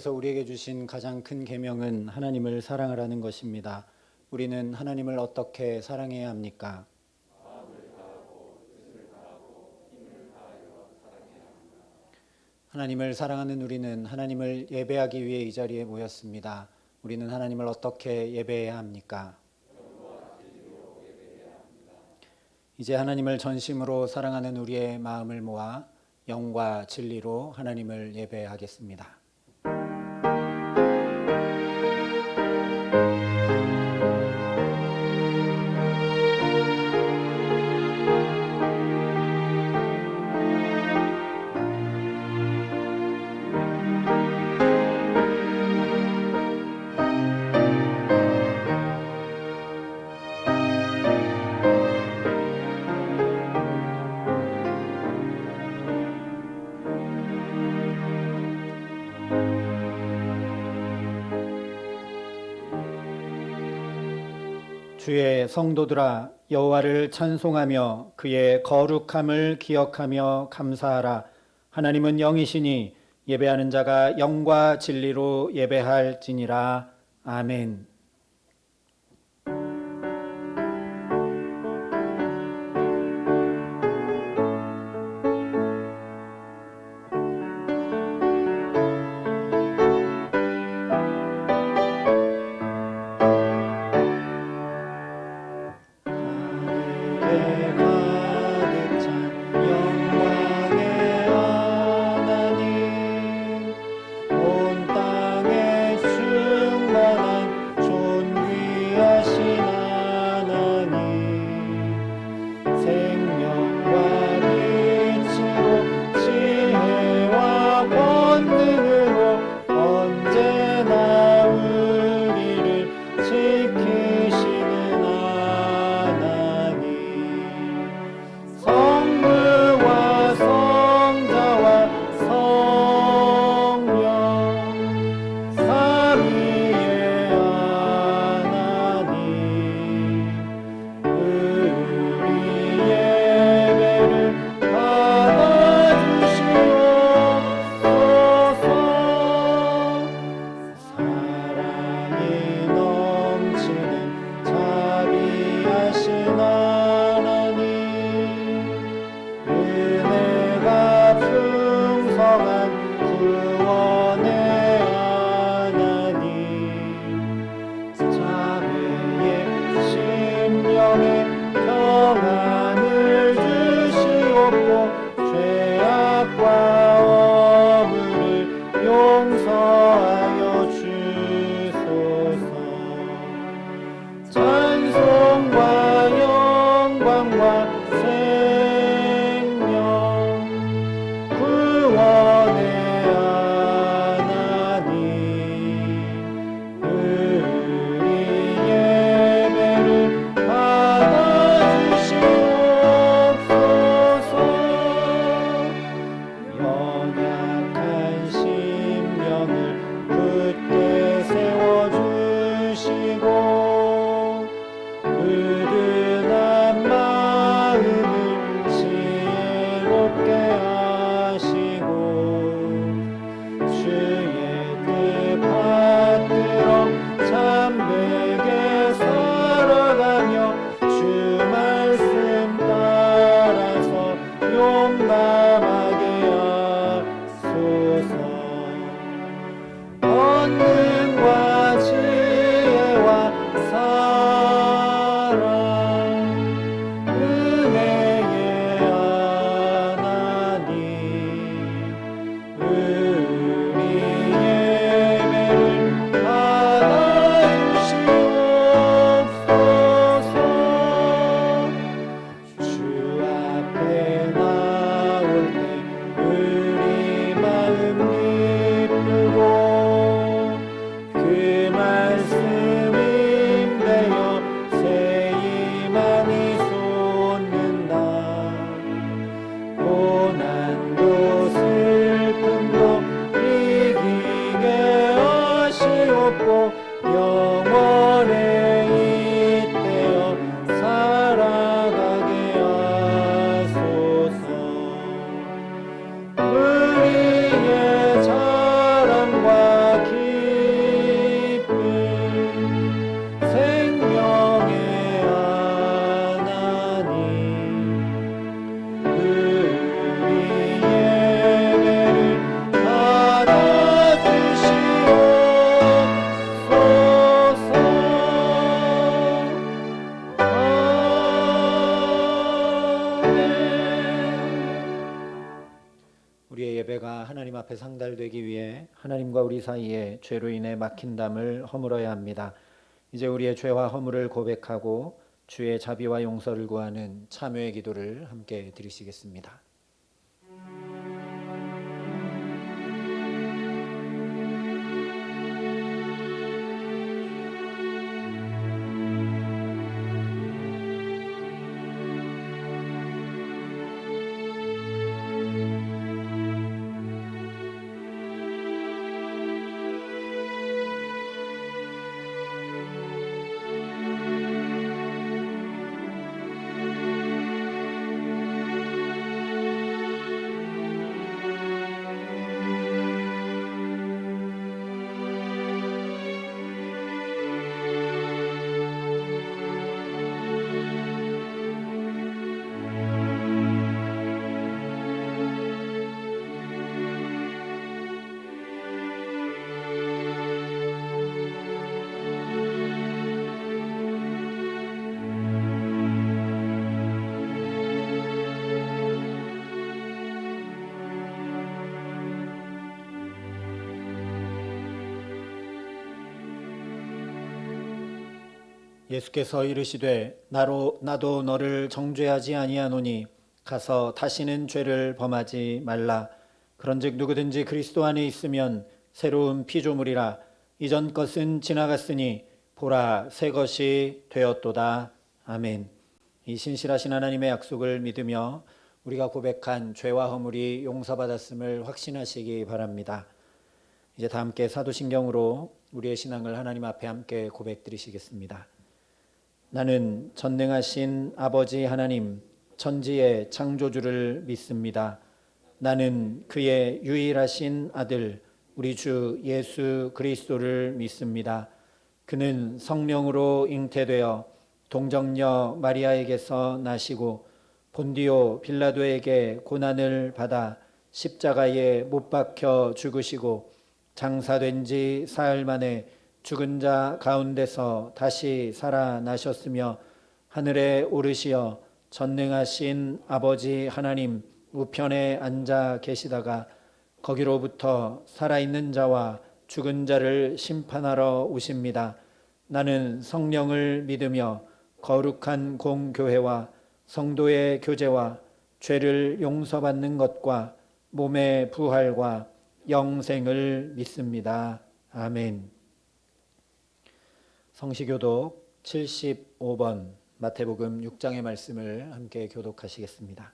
하나님께서 우리에게 주신 가장 큰 계명은 하나님을 사랑하라는 것입니다. 우리는 하나님을 어떻게 사랑해야 합니까? 하나님을 사랑하는 우리는 하나님을 예배하기 위해 이 자리에 모였습니다. 우리는 하나님을 어떻게 예배해야 합니까? 이제 하나님을 전심으로 사랑하는 우리의 마음을 모아 영과 진리로 하나님을 예배하겠습니다. 주의 성도들아, 여호와를 찬송하며 그의 거룩함을 기억하며 감사하라. 하나님은 영이시니 예배하는 자가 영과 진리로 예배할지니라. 아멘. 그 말씀임 되어 새 예배가 하나님 앞에 상달되기 위해 하나님과 우리 사이에 죄로 인해 막힌 담을 허물어야 합니다. 이제 우리의 죄와 허물을 고백하고 주의 자비와 용서를 구하는 참회의 기도를 함께 드리시겠습니다. 예수께서 이르시되 나도 너를 정죄하지 아니하노니 가서 다시는 죄를 범하지 말라. 그런즉 누구든지 그리스도 안에 있으면 새로운 피조물이라. 이전 것은 지나갔으니 보라 새 것이 되었도다. 아멘. 이 신실하신 하나님의 약속을 믿으며 우리가 고백한 죄와 허물이 용서받았음을 확신하시기 바랍니다. 이제 다 함께 사도신경으로 우리의 신앙을 하나님 앞에 함께 고백드리시겠습니다. 나는 전능하신 아버지 하나님, 천지의 창조주를 믿습니다. 나는 그의 유일하신 아들, 우리 주 예수 그리스도를 믿습니다. 그는 성령으로 잉태되어 동정녀 마리아에게서 나시고 본디오 빌라도에게 고난을 받아 십자가에 못 박혀 죽으시고 장사된 지 사흘 만에 죽은 자 가운데서 다시 살아나셨으며 하늘에 오르시어 전능하신 아버지 하나님 우편에 앉아 계시다가 거기로부터 살아있는 자와 죽은 자를 심판하러 오십니다. 나는 성령을 믿으며 거룩한 공교회와 성도의 교제와 죄를 용서받는 것과 몸의 부활과 영생을 믿습니다. 아멘. 성시교독 75번 마태복음 6장의 말씀을 함께 교독하시겠습니다.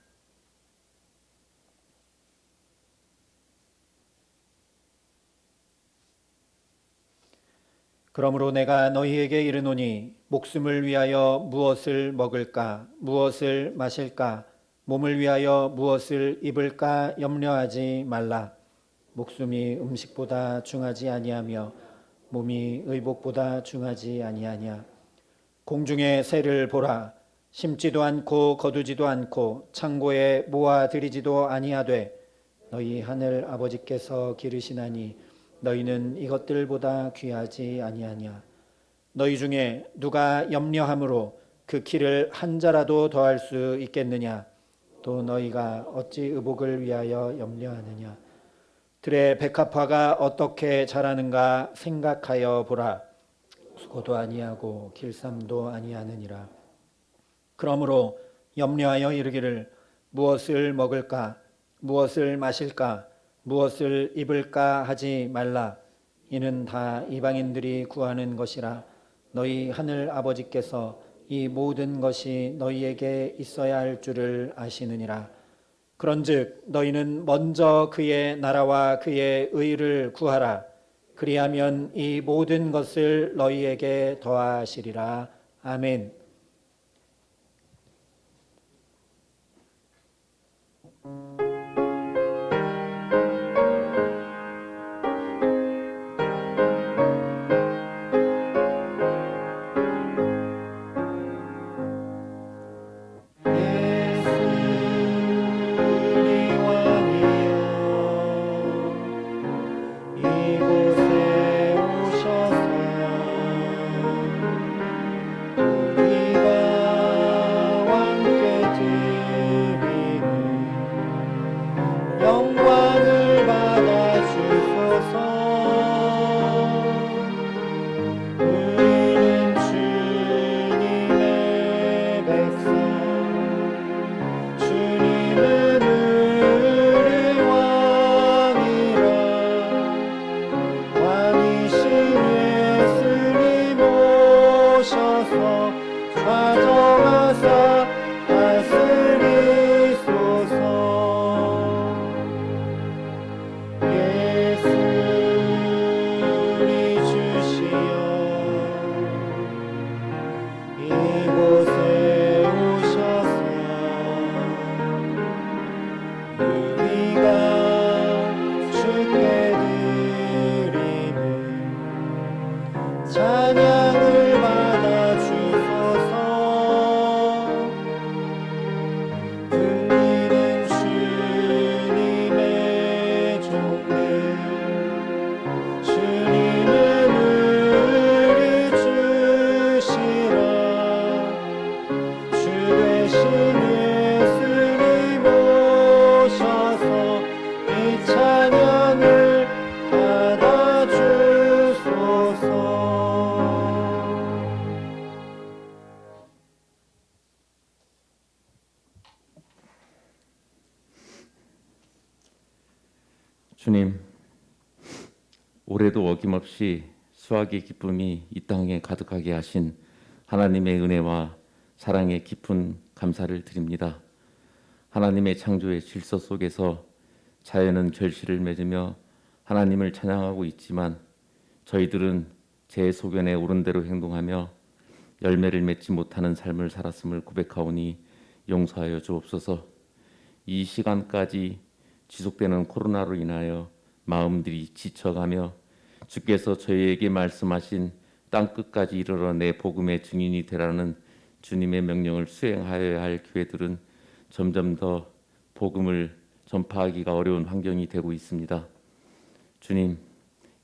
그러므로 내가 너희에게 이르노니 목숨을 위하여 무엇을 먹을까 무엇을 마실까 몸을 위하여 무엇을 입을까 염려하지 말라. 목숨이 음식보다 중하지 아니하며 몸이 의복보다 중하지 아니하냐. 공중의 새를 보라. 심지도 않고 거두지도 않고 창고에 모아들이지도 아니하되 너희 하늘 아버지께서 기르시나니 너희는 이것들보다 귀하지 아니하냐. 너희 중에 누가 염려함으로 그 키를 한 자라도 더할 수 있겠느냐. 또 너희가 어찌 의복을 위하여 염려하느냐. 들의 백합화가 어떻게 자라는가 생각하여 보라. 수고도 아니하고 길쌈도 아니하느니라. 그러므로 염려하여 이르기를 무엇을 먹을까 무엇을 마실까 무엇을 입을까 하지 말라. 이는 다 이방인들이 구하는 것이라. 너희 하늘 아버지께서 이 모든 것이 너희에게 있어야 할 줄을 아시느니라. 그런즉 너희는 먼저 그의 나라와 그의 의를 구하라. 그리하면 이 모든 것을 너희에게 더하시리라. 아멘. 이곳에 오셔서 우리 주님, 올해도 어김없이 수확의 기쁨이 이 땅에 가득하게 하신 하나님의 은혜와 사랑에 깊은 감사를 드립니다. 하나님의 창조의 질서 속에서 자연은 결실을 맺으며 하나님을 찬양하고 있지만 저희들은 제 소견에 옳은 대로 행동하며 열매를 맺지 못하는 삶을 살았음을 고백하오니 용서하여 주옵소서. 이 시간까지 지속되는 코로나로 인하여 마음들이 지쳐가며 주께서 저희에게 말씀하신 땅끝까지 이르러 내 복음의 증인이 되라는 주님의 명령을 수행하여야 할 교회들은 점점 더 복음을 전파하기가 어려운 환경이 되고 있습니다. 주님,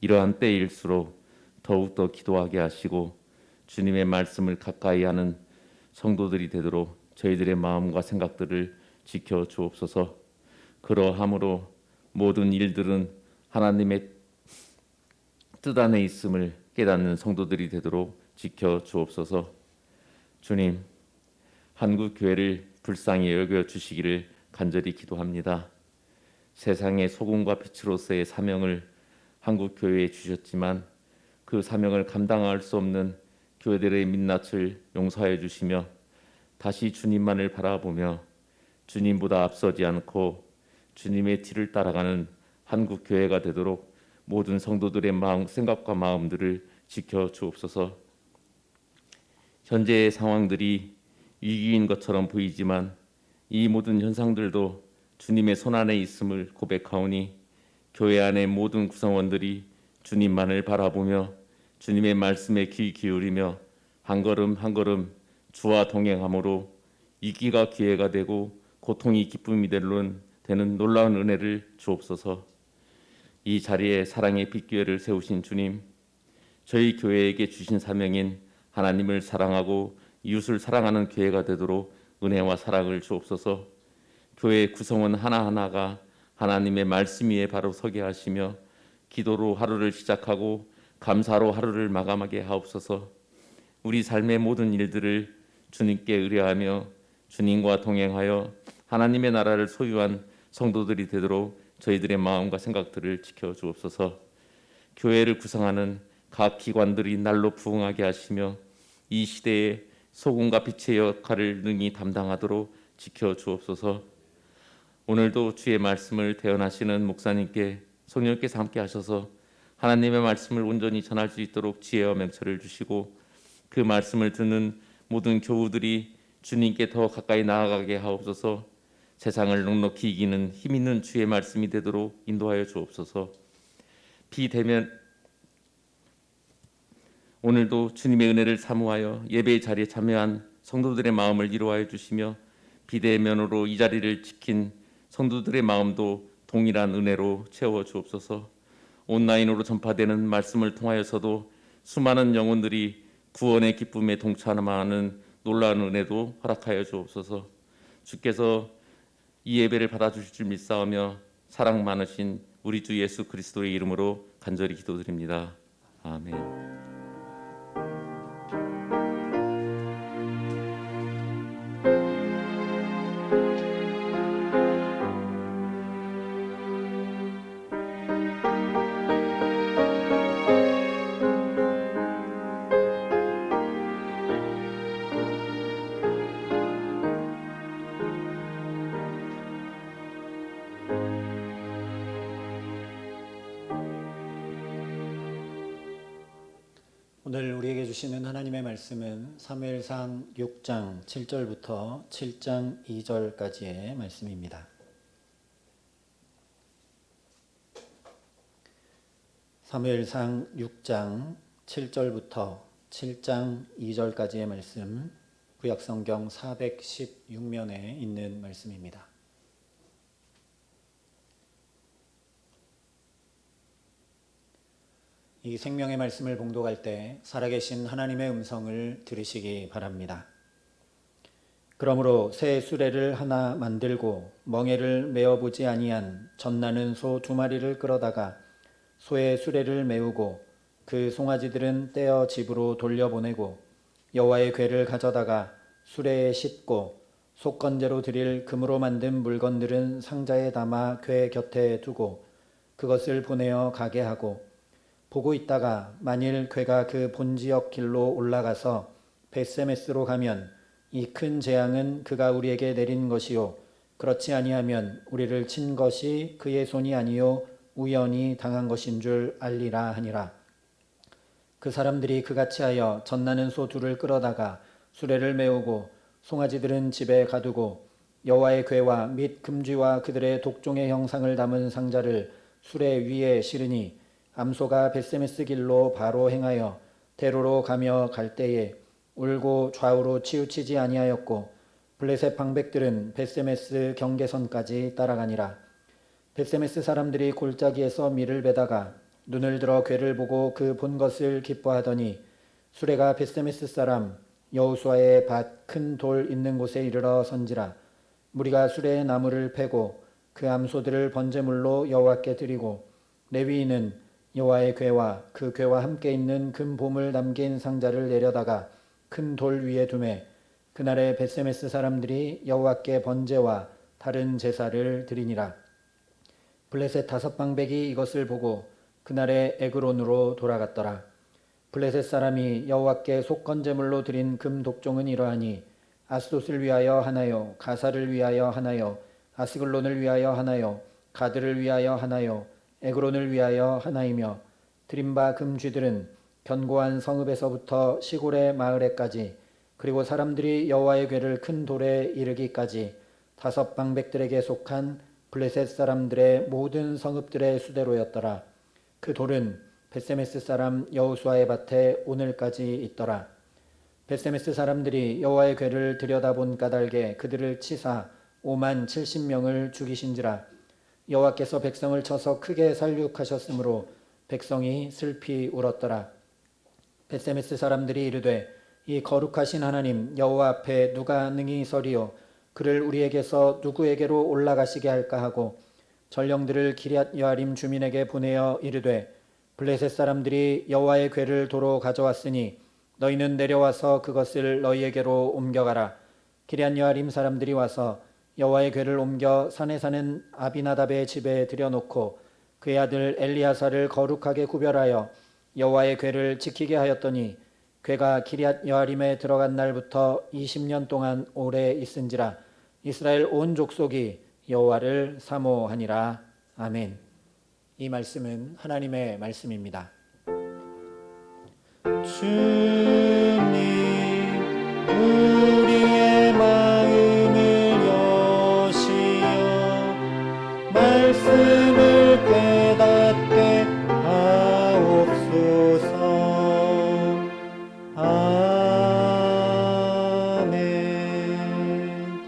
이러한 때일수록 더욱더 기도하게 하시고 주님의 말씀을 가까이 하는 성도들이 되도록 저희들의 마음과 생각들을 지켜 주옵소서. 그러함으로 모든 일들은 하나님의 뜻 안에 있음을 깨닫는 성도들이 되도록 지켜 주옵소서. 주님, 한국 교회를 불쌍히 여겨 주시기를 간절히 기도합니다. 세상의 소금과 빛으로서의 사명을 한국 교회에 주셨지만 그 사명을 감당할 수 없는 교회들의 민낯을 용서하여 주시며 다시 주님만을 바라보며 주님보다 앞서지 않고 주님의 뒤를 따라가는 한국 교회가 되도록 모든 성도들의 마음, 생각과 마음들을 지켜 주옵소서. 현재의 상황들이 위기인 것처럼 보이지만 이 모든 현상들도 주님의 손안에 있음을 고백하오니 교회 안의 모든 구성원들이 주님만을 바라보며 주님의 말씀에 귀 기울이며 한 걸음 한 걸음 주와 동행함으로 위기가 기회가 되고 고통이 기쁨이 되는 놀라운 은혜를 주옵소서. 이 자리에 사랑의 빛교회를 세우신 주님, 저희 교회에게 주신 사명인 하나님을 사랑하고 이웃을 사랑하는 교회가 되도록 은혜와 사랑을 주옵소서. 교회 구성원 하나하나가 하나님의 말씀 위에 바로 서게 하시며 기도로 하루를 시작하고 감사로 하루를 마감하게 하옵소서. 우리 삶의 모든 일들을 주님께 의뢰하며 주님과 동행하여 하나님의 나라를 소유한 성도들이 되도록 저희들의 마음과 생각들을 지켜 주옵소서. 교회를 구성하는 각 기관들이 날로 부흥하게 하시며 이 시대에 소금과 빛의 역할을 능히 담당하도록 지켜 주옵소서. 오늘도 주의 말씀을 대언하시는 목사님께 성령께서 함께 하셔서 하나님의 말씀을 온전히 전할 수 있도록 지혜와 명철을 주시고 그 말씀을 듣는 모든 교우들이 주님께 더 가까이 나아가게 하옵소서. 세상을 넉넉히 이기는 힘 있는 주의 말씀이 되도록 인도하여 주옵소서. 비대면 오늘도 주님의 은혜를 사모하여 예배의 자리에 참여한 성도들의 마음을 위로하여 주시며 비대면으로 이 자리를 지킨 성도들의 마음도 동일한 은혜로 채워 주옵소서. 온라인으로 전파되는 말씀을 통하여서도 수많은 영혼들이 구원의 기쁨에 동참하는 놀라운 은혜도 허락하여 주옵소서. 주께서 이 예배를 받아주실 줄 믿사오며 사랑 많으신 우리 주 예수 그리스도의 이름으로 간절히 기도드립니다. 아멘. 오늘 우리에게 주시는 하나님의 말씀은 사무엘상 6장 7절부터 7장 2절까지의 말씀입니다. 사무엘상 6장 7절부터 7장 2절까지의 말씀, 구약성경 416면에 있는 말씀입니다. 이 생명의 말씀을 봉독할 때 살아계신 하나님의 음성을 들으시기 바랍니다. 그러므로 새 수레를 하나 만들고 멍에를 메어보지 아니한 젖나는 소 2마리를 끌어다가 소의 수레를 메우고 그 송아지들은 떼어 집으로 돌려보내고 여호와의 궤를 가져다가 수레에 싣고 속건제로 드릴 금으로 만든 물건들은 상자에 담아 궤 곁에 두고 그것을 보내어 가게 하고 보고 있다가 만일 괴가 그 본지역 길로 올라가서 벳세메스로 가면 이 큰 재앙은 그가 우리에게 내린 것이요 그렇지 아니하면 우리를 친 것이 그의 손이 아니요 우연히 당한 것인 줄 알리라 하니라. 그 사람들이 그같이 하여 젖나는 소 둘을 끌어다가 수레를 메우고 송아지들은 집에 가두고 여호와의 궤와 및 금쥐와 그들의 독종의 형상을 담은 상자를 수레 위에 실으니 암소가 벳세메스 길로 바로 행하여 대로로 가며 갈 때에 울고 좌우로 치우치지 아니하였고 블레셋 방백들은 벳세메스 경계선까지 따라가니라. 벳세메스 사람들이 골짜기에서 밀을 베다가 눈을 들어 궤를 보고 그 본 것을 기뻐하더니 수레가 벳세메스 사람 여호수아의 밭 큰 돌 있는 곳에 이르러 선지라. 무리가 수레의 나무를 패고 그 암소들을 번제물로 여호와께 드리고 레위인은 여호와의 궤와 그 궤와 함께 있는 금 보물 담긴 상자를 내려다가 큰 돌 위에 두매 그날에 벳세메스 사람들이 여호와께 번제와 다른 제사를 드리니라. 블레셋 5방백이 이것을 보고 그날에 에그론으로 돌아갔더라. 블레셋 사람이 여호와께 속건제물로 드린 금 독종은 이러하니 아스돗을 위하여 하나요, 가사를 위하여 하나요, 아스글론을 위하여 하나요, 가드를 위하여 하나요, 에그론을 위하여 하나이며 드린 바 금쥐들은 견고한 성읍에서부터 시골의 마을에까지 그리고 사람들이 여호와의 궤를 큰 돌에 이르기까지 5방백들에게 속한 블레셋 사람들의 모든 성읍들의 수대로였더라. 그 돌은 벳세메스 사람 여호수아의 밭에 오늘까지 있더라. 벳세메스 사람들이 여호와의 궤를 들여다본 까닭에 그들을 치사 5만 70명을 죽이신지라. 여호와께서 백성을 쳐서 크게 살육하셨으므로 백성이 슬피 울었더라. 벳세메스 사람들이 이르되 이 거룩하신 하나님 여호와 앞에 누가 능히 서리요 그를 우리에게서 누구에게로 올라가시게 할까 하고 전령들을 기럇 여아림 주민에게 보내어 이르되 블레셋 사람들이 여호와의 궤를 도로 가져왔으니 너희는 내려와서 그것을 너희에게로 옮겨가라. 기럇 여아림 사람들이 와서 여호와의 궤를 옮겨 산에 사는 아비나답의 집에 들여놓고 그의 아들 엘리야사를 거룩하게 구별하여 여호와의 궤를 지키게 하였더니 궤가 기럇 여아림에 들어간 날부터 20년 동안 오래 있은지라. 이스라엘 온 족속이 여호와를 사모하니라. 아멘. 이 말씀은 하나님의 말씀입니다. 주님 우리의 마음을 여시어 말씀을 깨닫게 하옵소서. 아멘.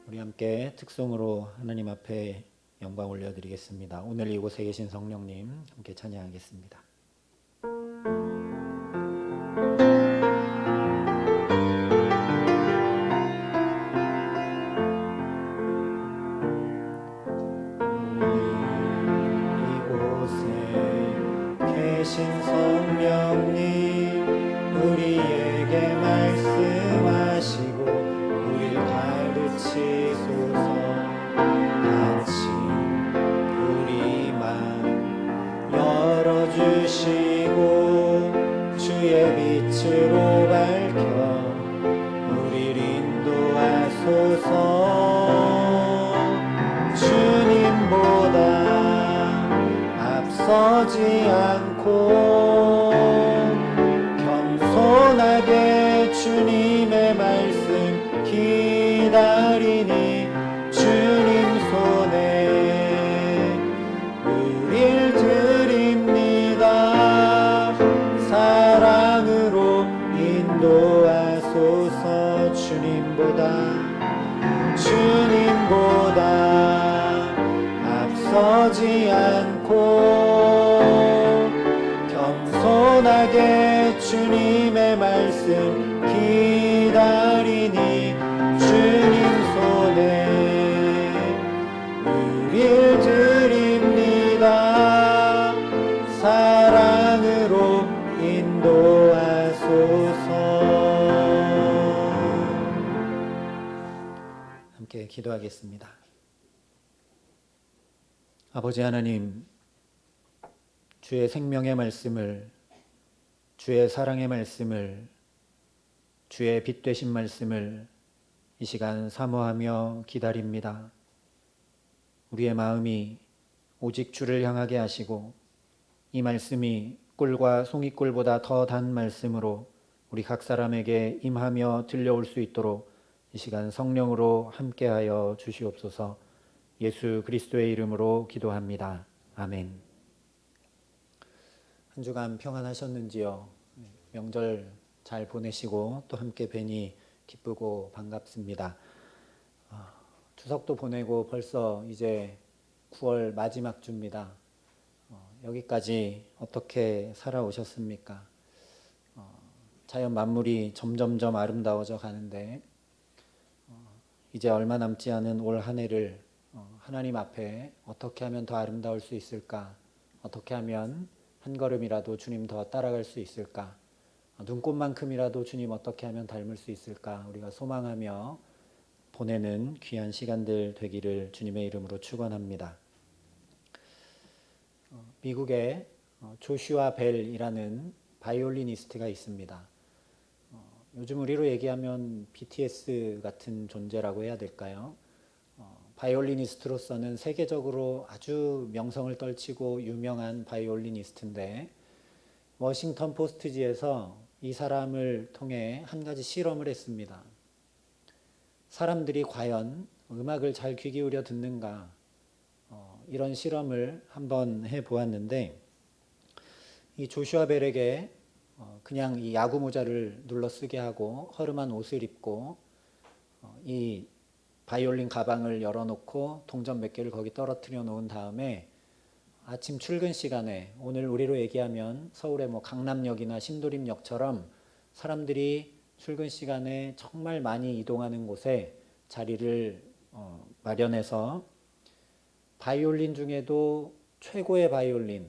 우리 함께 특송으로 하나님 앞에 영광 올려드리겠습니다. 오늘 이곳에 계신 성령님 함께 찬양하겠습니다. 이곳에 계신 성령님 우리에게 말씀하시고 우리를 가르치소서. 열어주시고 주의 빛으로 밝혀 우리를 인도하소서. 주님보다 앞서지 않고 겸손하게 주님의 말씀 기다리니 주님 손에 우릴 드립니다. 사랑으로 인도하소서. 주님보다 앞서지 않고 겸손하게 주님의 말씀 기다리니 주님 손에 우릴 드립니다. 사랑으로 인도하소서. 함께 기도하겠습니다. 아버지 하나님, 주의 생명의 말씀을, 주의 사랑의 말씀을, 주의 빛 되신 말씀을 이 시간 사모하며 기다립니다. 우리의 마음이 오직 주를 향하게 하시고 이 말씀이 꿀과 송이꿀보다 더 단 말씀으로 우리 각 사람에게 임하며 들려올 수 있도록 이 시간 성령으로 함께하여 주시옵소서. 예수 그리스도의 이름으로 기도합니다. 아멘. 한 주간 평안하셨는지요? 명절 잘 보내시고 또 함께 뵈니 기쁘고 반갑습니다. 추석도 보내고 벌써 이제 9월 마지막 주입니다. 여기까지 어떻게 살아오셨습니까? 자연 만물이 점점점 아름다워져 가는데 이제 얼마 남지 않은 올 한 해를 하나님 앞에 어떻게 하면 더 아름다울 수 있을까? 어떻게 하면 한 걸음이라도 주님 더 따라갈 수 있을까? 눈꽃만큼이라도 주님 어떻게 하면 닮을 수 있을까? 우리가 소망하며 보내는 귀한 시간들 되기를 주님의 이름으로 축원합니다. 미국에 조슈아 벨이라는 바이올리니스트가 있습니다. 요즘 우리로 얘기하면 BTS 같은 존재라고 해야 될까요? 바이올리니스트로서는 세계적으로 아주 명성을 떨치고 유명한 바이올리니스트인데 워싱턴 포스트지에서 이 사람을 통해 한 가지 실험을 했습니다. 사람들이 과연 음악을 잘 귀 기울여 듣는가, 이런 실험을 한번 해보았는데 이 조슈아 벨에게 그냥 이 야구 모자를 눌러 쓰게 하고 허름한 옷을 입고 이 바이올린 가방을 열어놓고 동전 몇 개를 거기 떨어뜨려 놓은 다음에 아침 출근 시간에 오늘 우리로 얘기하면 서울의 뭐 강남역이나 신도림역처럼 사람들이 출근 시간에 정말 많이 이동하는 곳에 자리를 마련해서 바이올린 중에도 최고의 바이올린,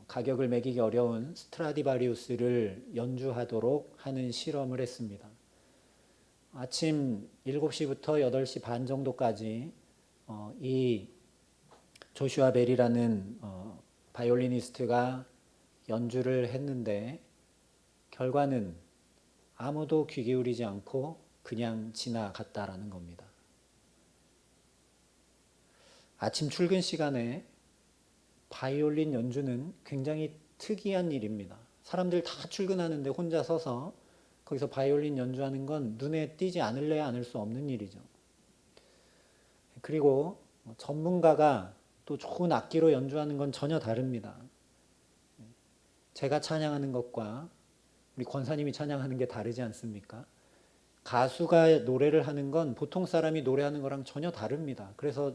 가격을 매기기 어려운 스트라디바리우스를 연주하도록 하는 실험을 했습니다. 아침 7시부터 8시 반 정도까지 이 조슈아 벨이라는 바이올리니스트가 연주를 했는데 결과는 아무도 귀 기울이지 않고 그냥 지나갔다라는 겁니다. 아침 출근 시간에 바이올린 연주는 굉장히 특이한 일입니다. 사람들 다 출근하는데 혼자 서서 거기서 바이올린 연주하는 건 눈에 띄지 않을래야 않을 수 없는 일이죠. 그리고 전문가가 또 좋은 악기로 연주하는 건 전혀 다릅니다. 제가 찬양하는 것과 우리 권사님이 찬양하는 게 다르지 않습니까? 가수가 노래를 하는 건 보통 사람이 노래하는 거랑 전혀 다릅니다. 그래서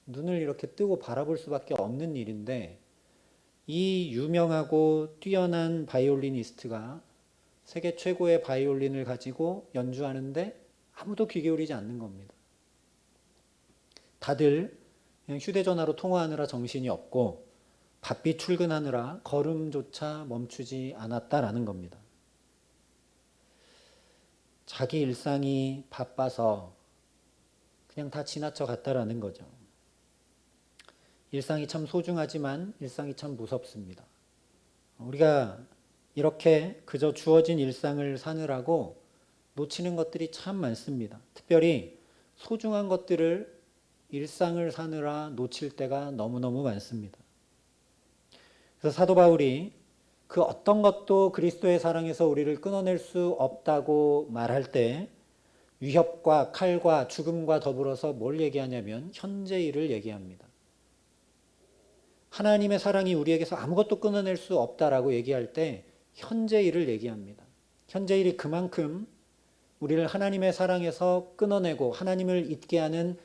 눈을 이렇게 뜨고 바라볼 수밖에 없는 일인데 이 유명하고 뛰어난 바이올리니스트가 세계 최고의 바이올린을 가지고 연주하는데 아무도 귀 기울이지 않는 겁니다. 다들 그냥 휴대전화로 통화하느라 정신이 없고 바삐 출근하느라 걸음조차 멈추지 않았다라는 겁니다. 자기 일상이 바빠서 그냥 다 지나쳐 갔다라는 거죠. 일상이 참 소중하지만 일상이 참 무섭습니다. 우리가 이렇게 그저 주어진 일상을 사느라고 놓치는 것들이 참 많습니다. 특별히 소중한 것들을 일상을 사느라 놓칠 때가 너무너무 많습니다. 그래서 사도 바울이 그 어떤 것도 그리스도의 사랑에서 우리를 끊어낼 수 없다고 말할 때 위협과 칼과 죽음과 더불어서 뭘 얘기하냐면 현재 일을 얘기합니다. 하나님의 사랑이 우리에게서 아무것도 끊어낼 수 없다라고 얘기할 때 현재 일을 얘기합니다. 현재 일이 그만큼 우리를 하나님의 사랑에서 끊어내고 하나님을 잊게 하는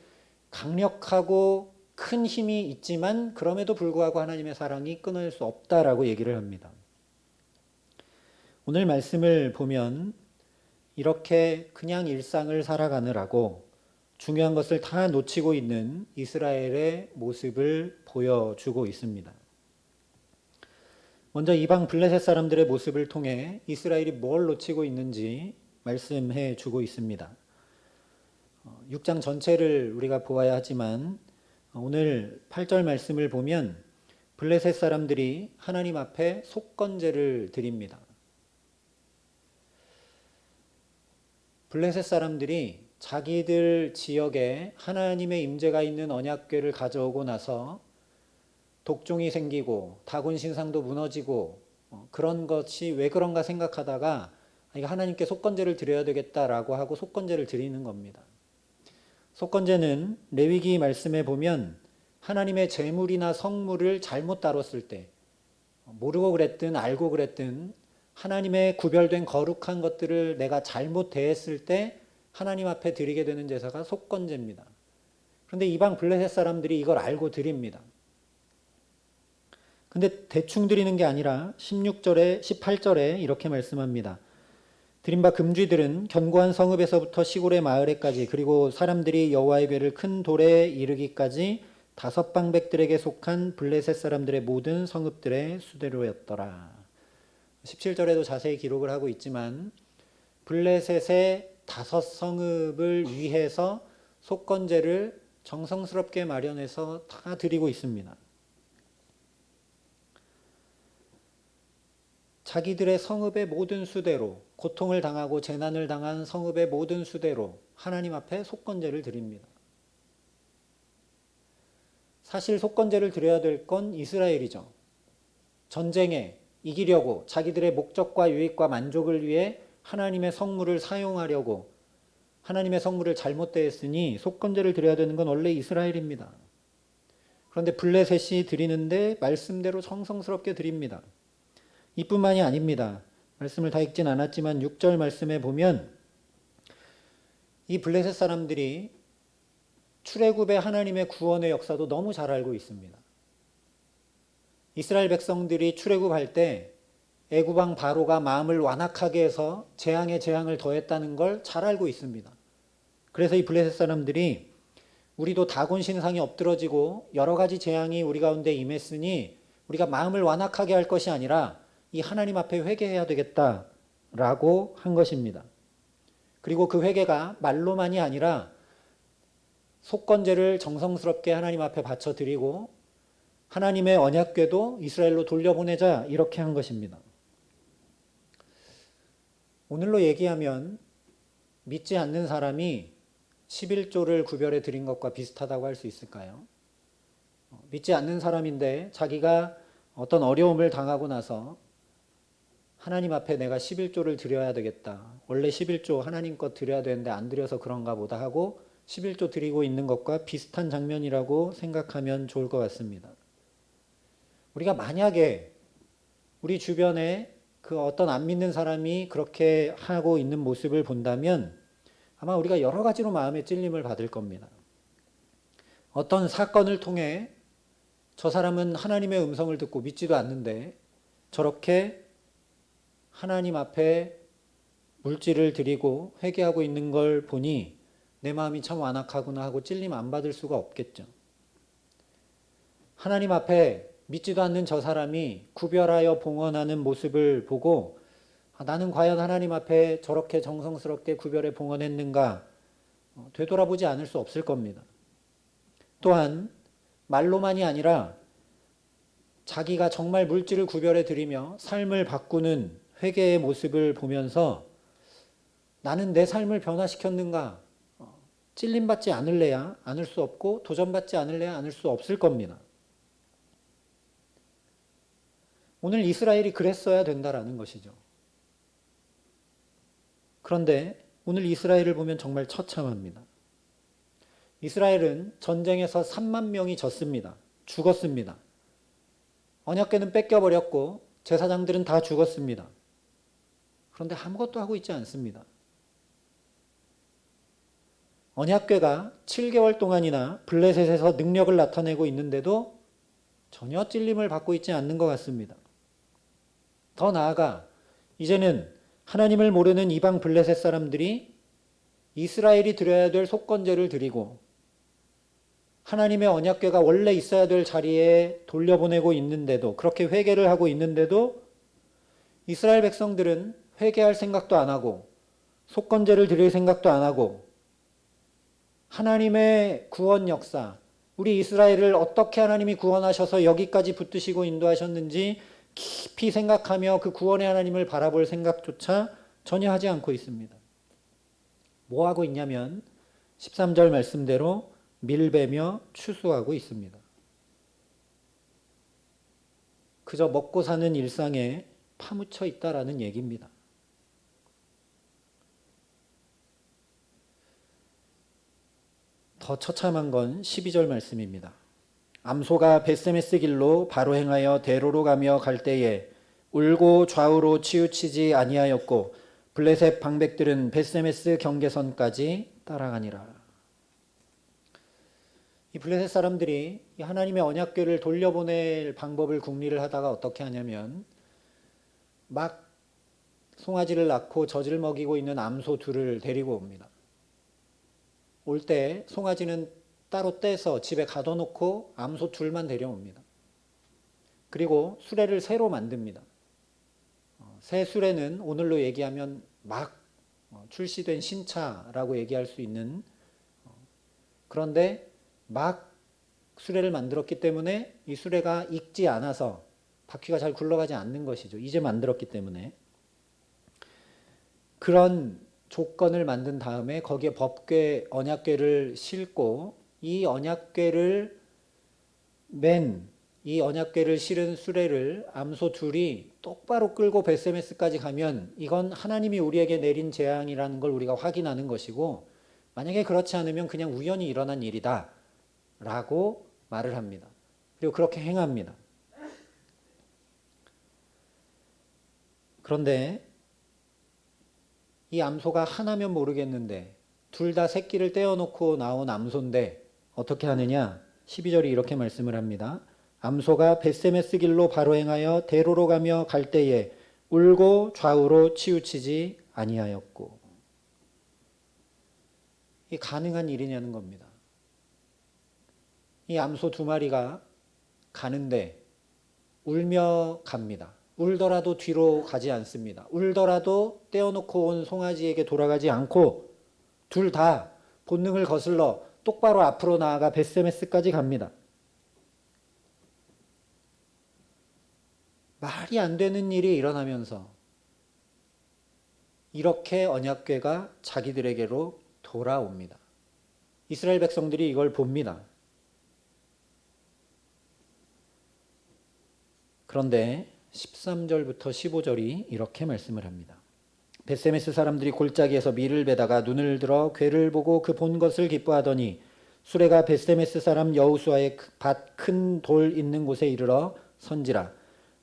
강력하고 큰 힘이 있지만 그럼에도 불구하고 하나님의 사랑이 끊어낼 수 없다라고 얘기를 합니다. 오늘 말씀을 보면 이렇게 그냥 일상을 살아가느라고 중요한 것을 다 놓치고 있는 이스라엘의 모습을 보여주고 있습니다. 먼저 이방 블레셋 사람들의 모습을 통해 이스라엘이 뭘 놓치고 있는지 말씀해 주고 있습니다. 6장 전체를 우리가 보아야 하지만 오늘 8절 말씀을 보면 블레셋 사람들이 하나님 앞에 속건제를 드립니다. 블레셋 사람들이 자기들 지역에 하나님의 임재가 있는 언약궤를 가져오고 나서 독종이 생기고 다곤 신상도 무너지고 그런 것이 왜 그런가 생각하다가 이거 하나님께 속건제를 드려야 되겠다라고 하고 속건제를 드리는 겁니다. 속건제는 레위기 말씀에 보면 하나님의 제물이나 성물을 잘못 다뤘을 때, 모르고 그랬든 알고 그랬든 하나님의 구별된 거룩한 것들을 내가 잘못 대했을 때 하나님 앞에 드리게 되는 제사가 속건제입니다. 그런데 이방 블레셋 사람들이 이걸 알고 드립니다. 근데 대충 드리는 게 아니라 16절에 18절에 이렇게 말씀합니다. 드린 바 금쥐들은 견고한 성읍에서부터 시골의 마을에까지 그리고 사람들이 여호와의 궤를 큰 돌에 이르기까지 5 방백들에게 속한 블레셋 사람들의 모든 성읍들의 수대로였더라. 17절에도 자세히 기록을 하고 있지만 블레셋의 5 성읍을 위해서 속건제를 정성스럽게 마련해서 다 드리고 있습니다. 자기들의 성읍의 모든 수대로, 고통을 당하고 재난을 당한 성읍의 모든 수대로 하나님 앞에 속건제를 드립니다. 사실 속건제를 드려야 될 건 이스라엘이죠. 전쟁에 이기려고 자기들의 목적과 유익과 만족을 위해 하나님의 성물을 사용하려고 하나님의 성물을 잘못 대했으니 속건제를 드려야 되는 건 원래 이스라엘입니다. 그런데 블레셋이 드리는데 말씀대로 정성스럽게 드립니다. 이뿐만이 아닙니다. 말씀을 다 읽진 않았지만 6절 말씀에 보면 이 블레셋 사람들이 출애굽의 하나님의 구원의 역사도 너무 잘 알고 있습니다. 이스라엘 백성들이 출애굽할 때 애굽 왕 바로가 마음을 완악하게 해서 재앙에 재앙을 더했다는 걸 잘 알고 있습니다. 그래서 이 블레셋 사람들이 우리도 다곤 신상이 엎드러지고 여러 가지 재앙이 우리 가운데 임했으니 우리가 마음을 완악하게 할 것이 아니라 이 하나님 앞에 회개해야 되겠다라고 한 것입니다. 그리고 그 회개가 말로만이 아니라 속건제를 정성스럽게 하나님 앞에 바쳐드리고 하나님의 언약궤도 이스라엘로 돌려보내자 이렇게 한 것입니다. 오늘로 얘기하면 믿지 않는 사람이 11조를 구별해 드린 것과 비슷하다고 할 수 있을까요? 믿지 않는 사람인데 자기가 어떤 어려움을 당하고 나서 하나님 앞에 내가 11조를 드려야 되겠다. 원래 11조 하나님 것 드려야 되는데 안 드려서 그런가 보다 하고 11조 드리고 있는 것과 비슷한 장면이라고 생각하면 좋을 것 같습니다. 우리가 만약에 우리 주변에 그 어떤 안 믿는 사람이 그렇게 하고 있는 모습을 본다면 아마 우리가 여러 가지로 마음의 찔림을 받을 겁니다. 어떤 사건을 통해 저 사람은 하나님의 음성을 듣고 믿지도 않는데 저렇게 하나님 앞에 물질을 드리고 회개하고 있는 걸 보니 내 마음이 참 완악하구나 하고 찔림 안 받을 수가 없겠죠. 하나님 앞에 믿지도 않는 저 사람이 구별하여 봉헌하는 모습을 보고 나는 과연 하나님 앞에 저렇게 정성스럽게 구별해 봉헌했는가 되돌아보지 않을 수 없을 겁니다. 또한 말로만이 아니라 자기가 정말 물질을 구별해 드리며 삶을 바꾸는 회개의 모습을 보면서 나는 내 삶을 변화시켰는가 찔림받지 않을래야 않을 수 없고 도전받지 않을래야 않을 수 없을 겁니다. 오늘 이스라엘이 그랬어야 된다라는 것이죠. 그런데 오늘 이스라엘을 보면 정말 처참합니다. 이스라엘은 전쟁에서 3만 명이 졌습니다. 죽었습니다. 언약궤는 뺏겨버렸고 제사장들은 다 죽었습니다. 그런데 아무것도 하고 있지 않습니다. 언약궤가 7개월 동안이나 블레셋에서 능력을 나타내고 있는데도 전혀 찔림을 받고 있지 않는 것 같습니다. 더 나아가 이제는 하나님을 모르는 이방 블레셋 사람들이 이스라엘이 드려야 될 속건제를 드리고 하나님의 언약궤가 원래 있어야 될 자리에 돌려보내고 있는데도 그렇게 회개를 하고 있는데도 이스라엘 백성들은 회개할 생각도 안 하고 속건제를 드릴 생각도 안 하고 하나님의 구원 역사, 우리 이스라엘을 어떻게 하나님이 구원하셔서 여기까지 붙드시고 인도하셨는지 깊이 생각하며 그 구원의 하나님을 바라볼 생각조차 전혀 하지 않고 있습니다. 뭐 하고 있냐면 13절 말씀대로 밀베며 추수하고 있습니다. 그저 먹고 사는 일상에 파묻혀 있다라는 얘기입니다. 더 처참한 건 12절 말씀입니다. 암소가 벳세메스 길로 바로 행하여 대로로 가며 갈 때에 울고 좌우로 치우치지 아니하였고 블레셋 방백들은 벳세메스 경계선까지 따라가니라. 이 블레셋 사람들이 이 하나님의 언약궤를 돌려보낼 방법을 궁리를 하다가 어떻게 하냐면 막 송아지를 낳고 젖을 먹이고 있는 암소 둘을 데리고 옵니다. 올 때 송아지는 따로 떼서 집에 가둬놓고 암소 둘만 데려옵니다. 그리고 수레를 새로 만듭니다. 새 수레는 오늘로 얘기하면 막 출시된 신차라고 얘기할 수 있는, 그런데 막 수레를 만들었기 때문에 이 수레가 익지 않아서 바퀴가 잘 굴러가지 않는 것이죠. 이제 만들었기 때문에. 그런 조건을 만든 다음에 거기에 법궤, 언약궤를 싣고 이 언약궤를 이 언약궤를 실은 수레를 암소 둘이 똑바로 끌고 벳세메스까지 가면 이건 하나님이 우리에게 내린 재앙이라는 걸 우리가 확인하는 것이고, 만약에 그렇지 않으면 그냥 우연히 일어난 일이다 라고 말을 합니다. 그리고 그렇게 행합니다. 그런데 이 암소가 하나면 모르겠는데 둘 다 새끼를 떼어놓고 나온 암소인데 어떻게 하느냐? 12절이 이렇게 말씀을 합니다. 암소가 벳세메스 길로 바로 행하여 대로로 가며 갈 때에 울고 좌우로 치우치지 아니하였고. 이 가능한 일이냐는 겁니다. 이 암소 두 마리가 가는데 울며 갑니다. 울더라도 뒤로 가지 않습니다. 울더라도 떼어놓고 온 송아지에게 돌아가지 않고 둘 다 본능을 거슬러 똑바로 앞으로 나아가 벳세메스까지 갑니다. 말이 안 되는 일이 일어나면서 이렇게 언약궤가 자기들에게로 돌아옵니다. 이스라엘 백성들이 이걸 봅니다. 그런데 13절부터 15절이 이렇게 말씀을 합니다. 벳세메스 사람들이 골짜기에서 밀을 베다가 눈을 들어 궤를 보고 그 본 것을 기뻐하더니 수레가 벳세메스 사람 여호수아의 밭 큰 돌 있는 곳에 이르러 선지라.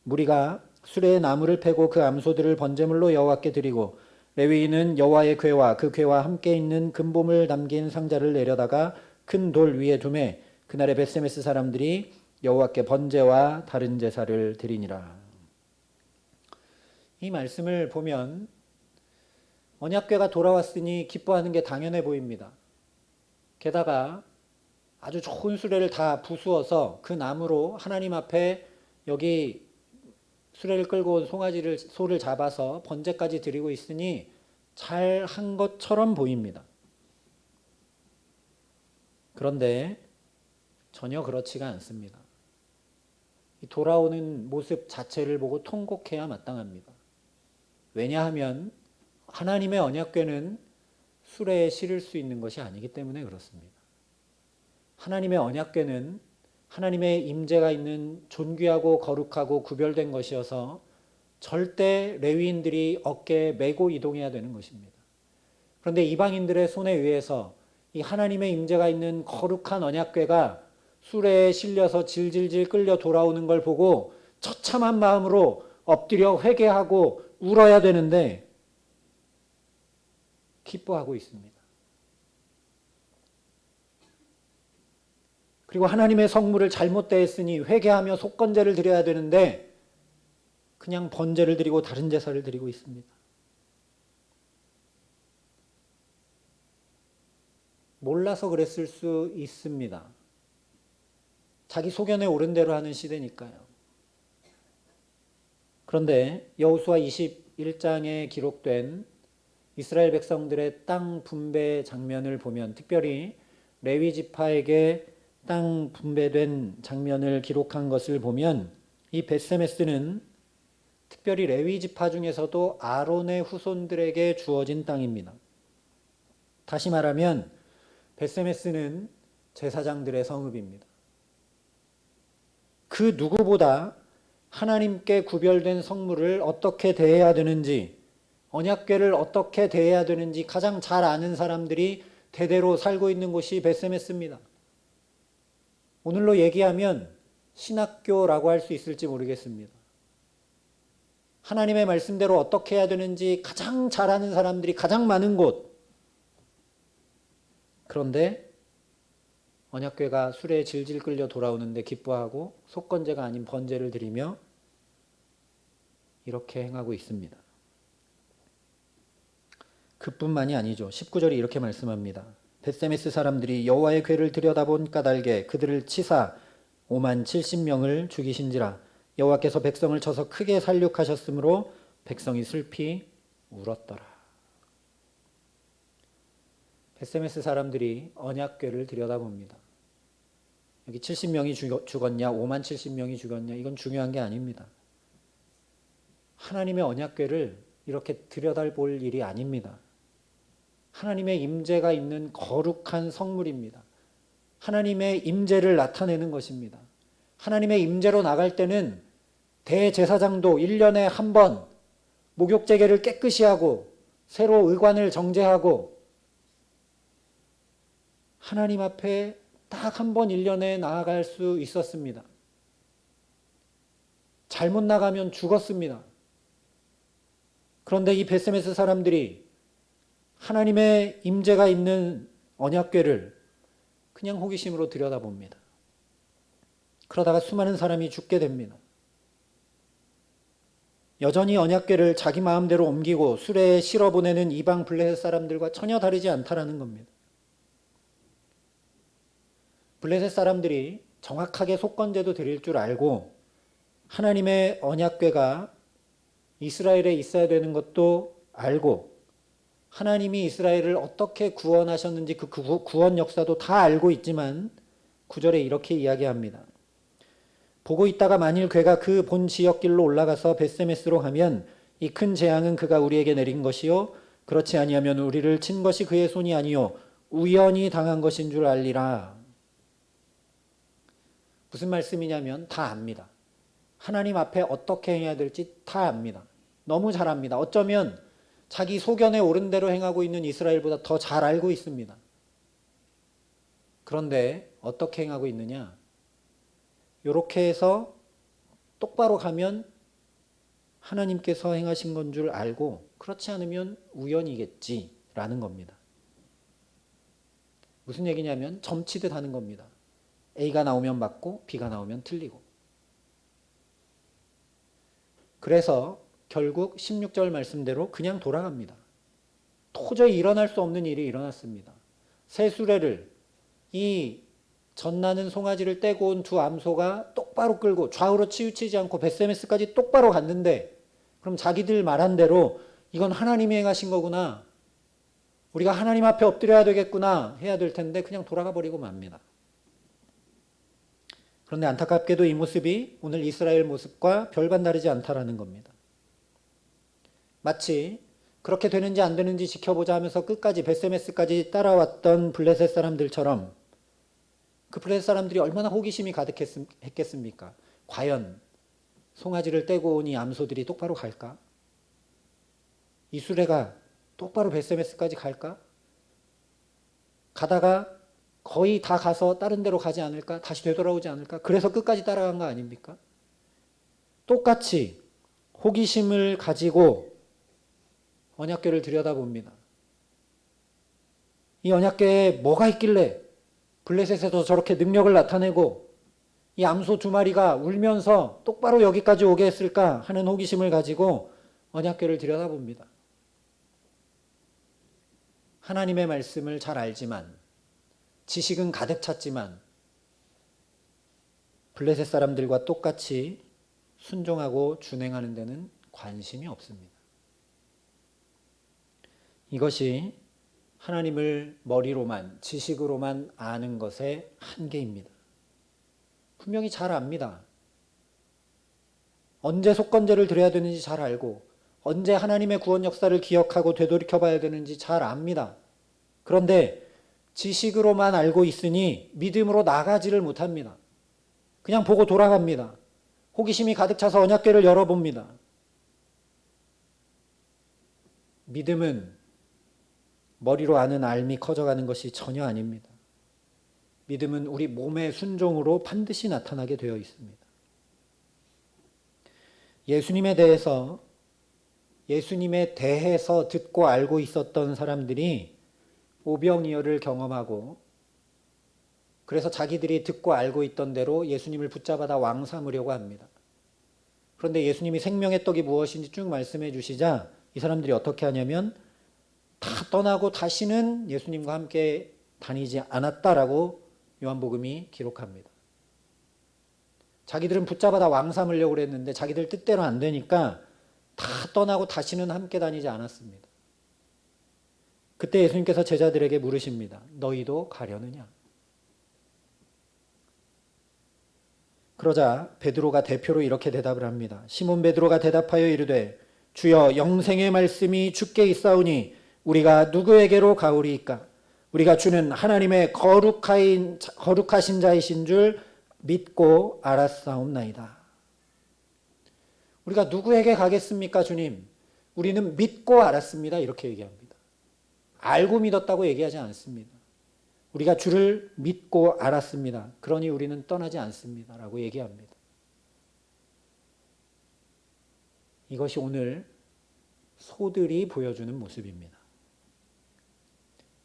무리가 수레에 나무를 패고 그 암소들을 번제물로 여호와께 드리고 레위인은 여호와의 궤와 그 궤와 함께 있는 금봄을 담긴 상자를 내려다가 큰 돌 위에 두매 그날에 벳세메스 사람들이 여호와께 번제와 다른 제사를 드리니라. 이 말씀을 보면 언약궤가 돌아왔으니 기뻐하는 게 당연해 보입니다. 게다가 아주 좋은 수레를 다 부수어서 그 나무로 하나님 앞에 여기 수레를 끌고 온 소를 잡아서 번제까지 드리고 있으니 잘 한 것처럼 보입니다. 그런데 전혀 그렇지가 않습니다. 돌아오는 모습 자체를 보고 통곡해야 마땅합니다. 왜냐하면 하나님의 언약궤는 수레에 실을 수 있는 것이 아니기 때문에 그렇습니다. 하나님의 언약궤는 하나님의 임재가 있는 존귀하고 거룩하고 구별된 것이어서 절대 레위인들이 어깨에 메고 이동해야 되는 것입니다. 그런데 이방인들의 손에 의해서 이 하나님의 임재가 있는 거룩한 언약궤가 수레에 실려서 질질질 끌려 돌아오는 걸 보고 처참한 마음으로 엎드려 회개하고 울어야 되는데 기뻐하고 있습니다. 그리고 하나님의 성물을 잘못 대했으니 회개하며 속건제를 드려야 되는데 그냥 번제를 드리고 다른 제사를 드리고 있습니다. 몰라서 그랬을 수 있습니다. 자기 소견에 옳은 대로 하는 시대니까요. 그런데 여호수아 21장에 기록된 이스라엘 백성들의 땅 분배 장면을 보면 특별히 레위 지파에게 땅 분배된 장면을 기록한 것을 보면 이 벳세메스는 특별히 레위 지파 중에서도 아론의 후손들에게 주어진 땅입니다. 다시 말하면 벳세메스는 제사장들의 성읍입니다. 그 누구보다 하나님께 구별된 성물을 어떻게 대해야 되는지, 언약궤를 어떻게 대해야 되는지 가장 잘 아는 사람들이 대대로 살고 있는 곳이 벳세메스입니다. 오늘로 얘기하면 신학교라고 할 수 있을지 모르겠습니다. 하나님의 말씀대로 어떻게 해야 되는지 가장 잘 아는 사람들이 가장 많은 곳. 그런데 언약궤가 수레에 질질 끌려 돌아오는데 기뻐하고 속건제가 아닌 번제를 드리며 이렇게 행하고 있습니다. 그뿐만이 아니죠. 19절이 이렇게 말씀합니다. 벳세메스 사람들이 여호와의 궤를 들여다본 까닭에 그들을 치사 5만 70명을 죽이신지라. 여호와께서 백성을 쳐서 크게 살육하셨으므로 백성이 슬피 울었더라. 벳세메스 사람들이 언약궤를 들여다봅니다. 여기 70명이 죽었냐, 5만 70명이 죽었냐, 이건 중요한 게 아닙니다. 하나님의 언약궤를 이렇게 들여다볼 일이 아닙니다. 하나님의 임재가 있는 거룩한 성물입니다. 하나님의 임재를 나타내는 것입니다. 하나님의 임재로 나갈 때는 대제사장도 1년에 한 번 목욕제계를 깨끗이 하고 새로 의관을 정제하고 하나님 앞에 딱 한 번 1년에 나아갈 수 있었습니다. 잘못 나가면 죽었습니다. 그런데 이 벳세메스 사람들이 하나님의 임재가 있는 언약궤를 그냥 호기심으로 들여다봅니다. 그러다가 수많은 사람이 죽게 됩니다. 여전히 언약궤를 자기 마음대로 옮기고 수레에 실어 보내는 이방 블레셋 사람들과 전혀 다르지 않다라는 겁니다. 블레셋 사람들이 정확하게 속건제도 드릴 줄 알고 하나님의 언약궤가 이스라엘에 있어야 되는 것도 알고 하나님이 이스라엘을 어떻게 구원하셨는지 그 구원 역사도 다 알고 있지만 9절에 이렇게 이야기합니다. 보고 있다가 만일 궤가 그 본 지역길로 올라가서 벳세메스로 가면 이 큰 재앙은 그가 우리에게 내린 것이요 그렇지 아니하면 우리를 친 것이 그의 손이 아니요 우연히 당한 것인 줄 알리라. 무슨 말씀이냐면 다 압니다. 하나님 앞에 어떻게 해야 될지 다 압니다. 너무 잘 압니다. 어쩌면 자기 소견에 옳은 대로 행하고 있는 이스라엘보다 더 잘 알고 있습니다. 그런데 어떻게 행하고 있느냐? 이렇게 해서 똑바로 가면 하나님께서 행하신 건 줄 알고 그렇지 않으면 우연이겠지라는 겁니다. 무슨 얘기냐면 점치듯 하는 겁니다. A가 나오면 맞고 B가 나오면 틀리고. 그래서 결국 16절 말씀대로 그냥 돌아갑니다. 도저히 일어날 수 없는 일이 일어났습니다. 새 수레를 이 젖나는 송아지를 떼고 온 두 암소가 똑바로 끌고 좌우로 치우치지 않고 벳세메스까지 똑바로 갔는데 그럼 자기들 말한 대로 이건 하나님이 행하신 거구나. 우리가 하나님 앞에 엎드려야 되겠구나 해야 될 텐데 그냥 돌아가 버리고 맙니다. 그런데 안타깝게도 이 모습이 오늘 이스라엘 모습과 별반 다르지 않다라는 겁니다. 마치 그렇게 되는지 안 되는지 지켜보자 하면서 끝까지 벳세메스까지 따라왔던 블레셋 사람들처럼 그 블레셋 사람들이 얼마나 호기심이 가득했겠습니까? 과연 송아지를 떼고 온 이 암소들이 똑바로 갈까? 이 수레가 똑바로 벳세메스까지 갈까? 가다가 거의 다 가서 다른 데로 가지 않을까? 다시 되돌아오지 않을까? 그래서 끝까지 따라간 거 아닙니까? 똑같이 호기심을 가지고 언약궤를 들여다봅니다. 이 언약궤에 뭐가 있길래 블레셋에서 저렇게 능력을 나타내고 이 암소 두 마리가 울면서 똑바로 여기까지 오게 했을까 하는 호기심을 가지고 언약궤를 들여다봅니다. 하나님의 말씀을 잘 알지만 지식은 가득 찼지만 블레셋 사람들과 똑같이 순종하고 준행하는 데는 관심이 없습니다. 이것이 하나님을 머리로만 지식으로만 아는 것의 한계입니다. 분명히 잘 압니다. 언제 속건제를 드려야 되는지 잘 알고 언제 하나님의 구원 역사를 기억하고 되돌이켜 봐야 되는지 잘 압니다. 그런데 지식으로만 알고 있으니 믿음으로 나가지를 못합니다. 그냥 보고 돌아갑니다. 호기심이 가득 차서 언약궤를 열어봅니다. 믿음은 머리로 아는 알미 커져가는 것이 전혀 아닙니다. 믿음은 우리 몸의 순종으로 반드시 나타나게 되어 있습니다. 예수님에 대해서 듣고 알고 있었던 사람들이 오병이어를 경험하고 그래서 자기들이 듣고 알고 있던 대로 예수님을 붙잡아다 왕 삼으려고 합니다. 그런데 예수님이 생명의 떡이 무엇인지 쭉 말씀해 주시자 이 사람들이 어떻게 하냐면 다 떠나고 다시는 예수님과 함께 다니지 않았다라고 요한복음이 기록합니다. 자기들은 붙잡아다 왕 삼으려고 그랬는데 자기들 뜻대로 안 되니까 다 떠나고 다시는 함께 다니지 않았습니다. 그때 예수님께서 제자들에게 물으십니다. 너희도 가려느냐? 그러자 베드로가 대표로 이렇게 대답을 합니다. 시몬 베드로가 대답하여 이르되 주여 영생의 말씀이 주께 있사오니 우리가 누구에게로 가오리이까? 우리가 주는 하나님의 거룩하신 자이신 줄 믿고 알았사옵나이다. 우리가 누구에게 가겠습니까, 주님? 우리는 믿고 알았습니다. 이렇게 얘기합니다. 알고 믿었다고 얘기하지 않습니다. 우리가 주를 믿고 알았습니다. 그러니 우리는 떠나지 않습니다. 라고 얘기합니다. 이것이 오늘 소들이 보여주는 모습입니다.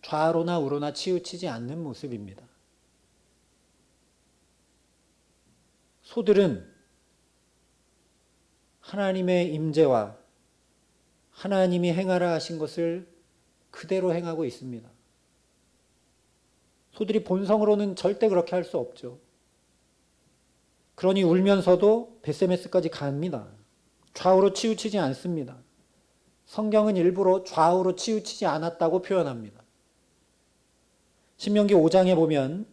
좌로나 우로나 치우치지 않는 모습입니다. 소들은 하나님의 임재와 하나님이 행하라 하신 것을 그대로 행하고 있습니다. 소들이 본성으로는 절대 그렇게 할 수 없죠. 그러니 울면서도 벳세메스까지 갑니다. 좌우로 치우치지 않습니다. 성경은 일부러 좌우로 치우치지 않았다고 표현합니다. 신명기 5장에 보면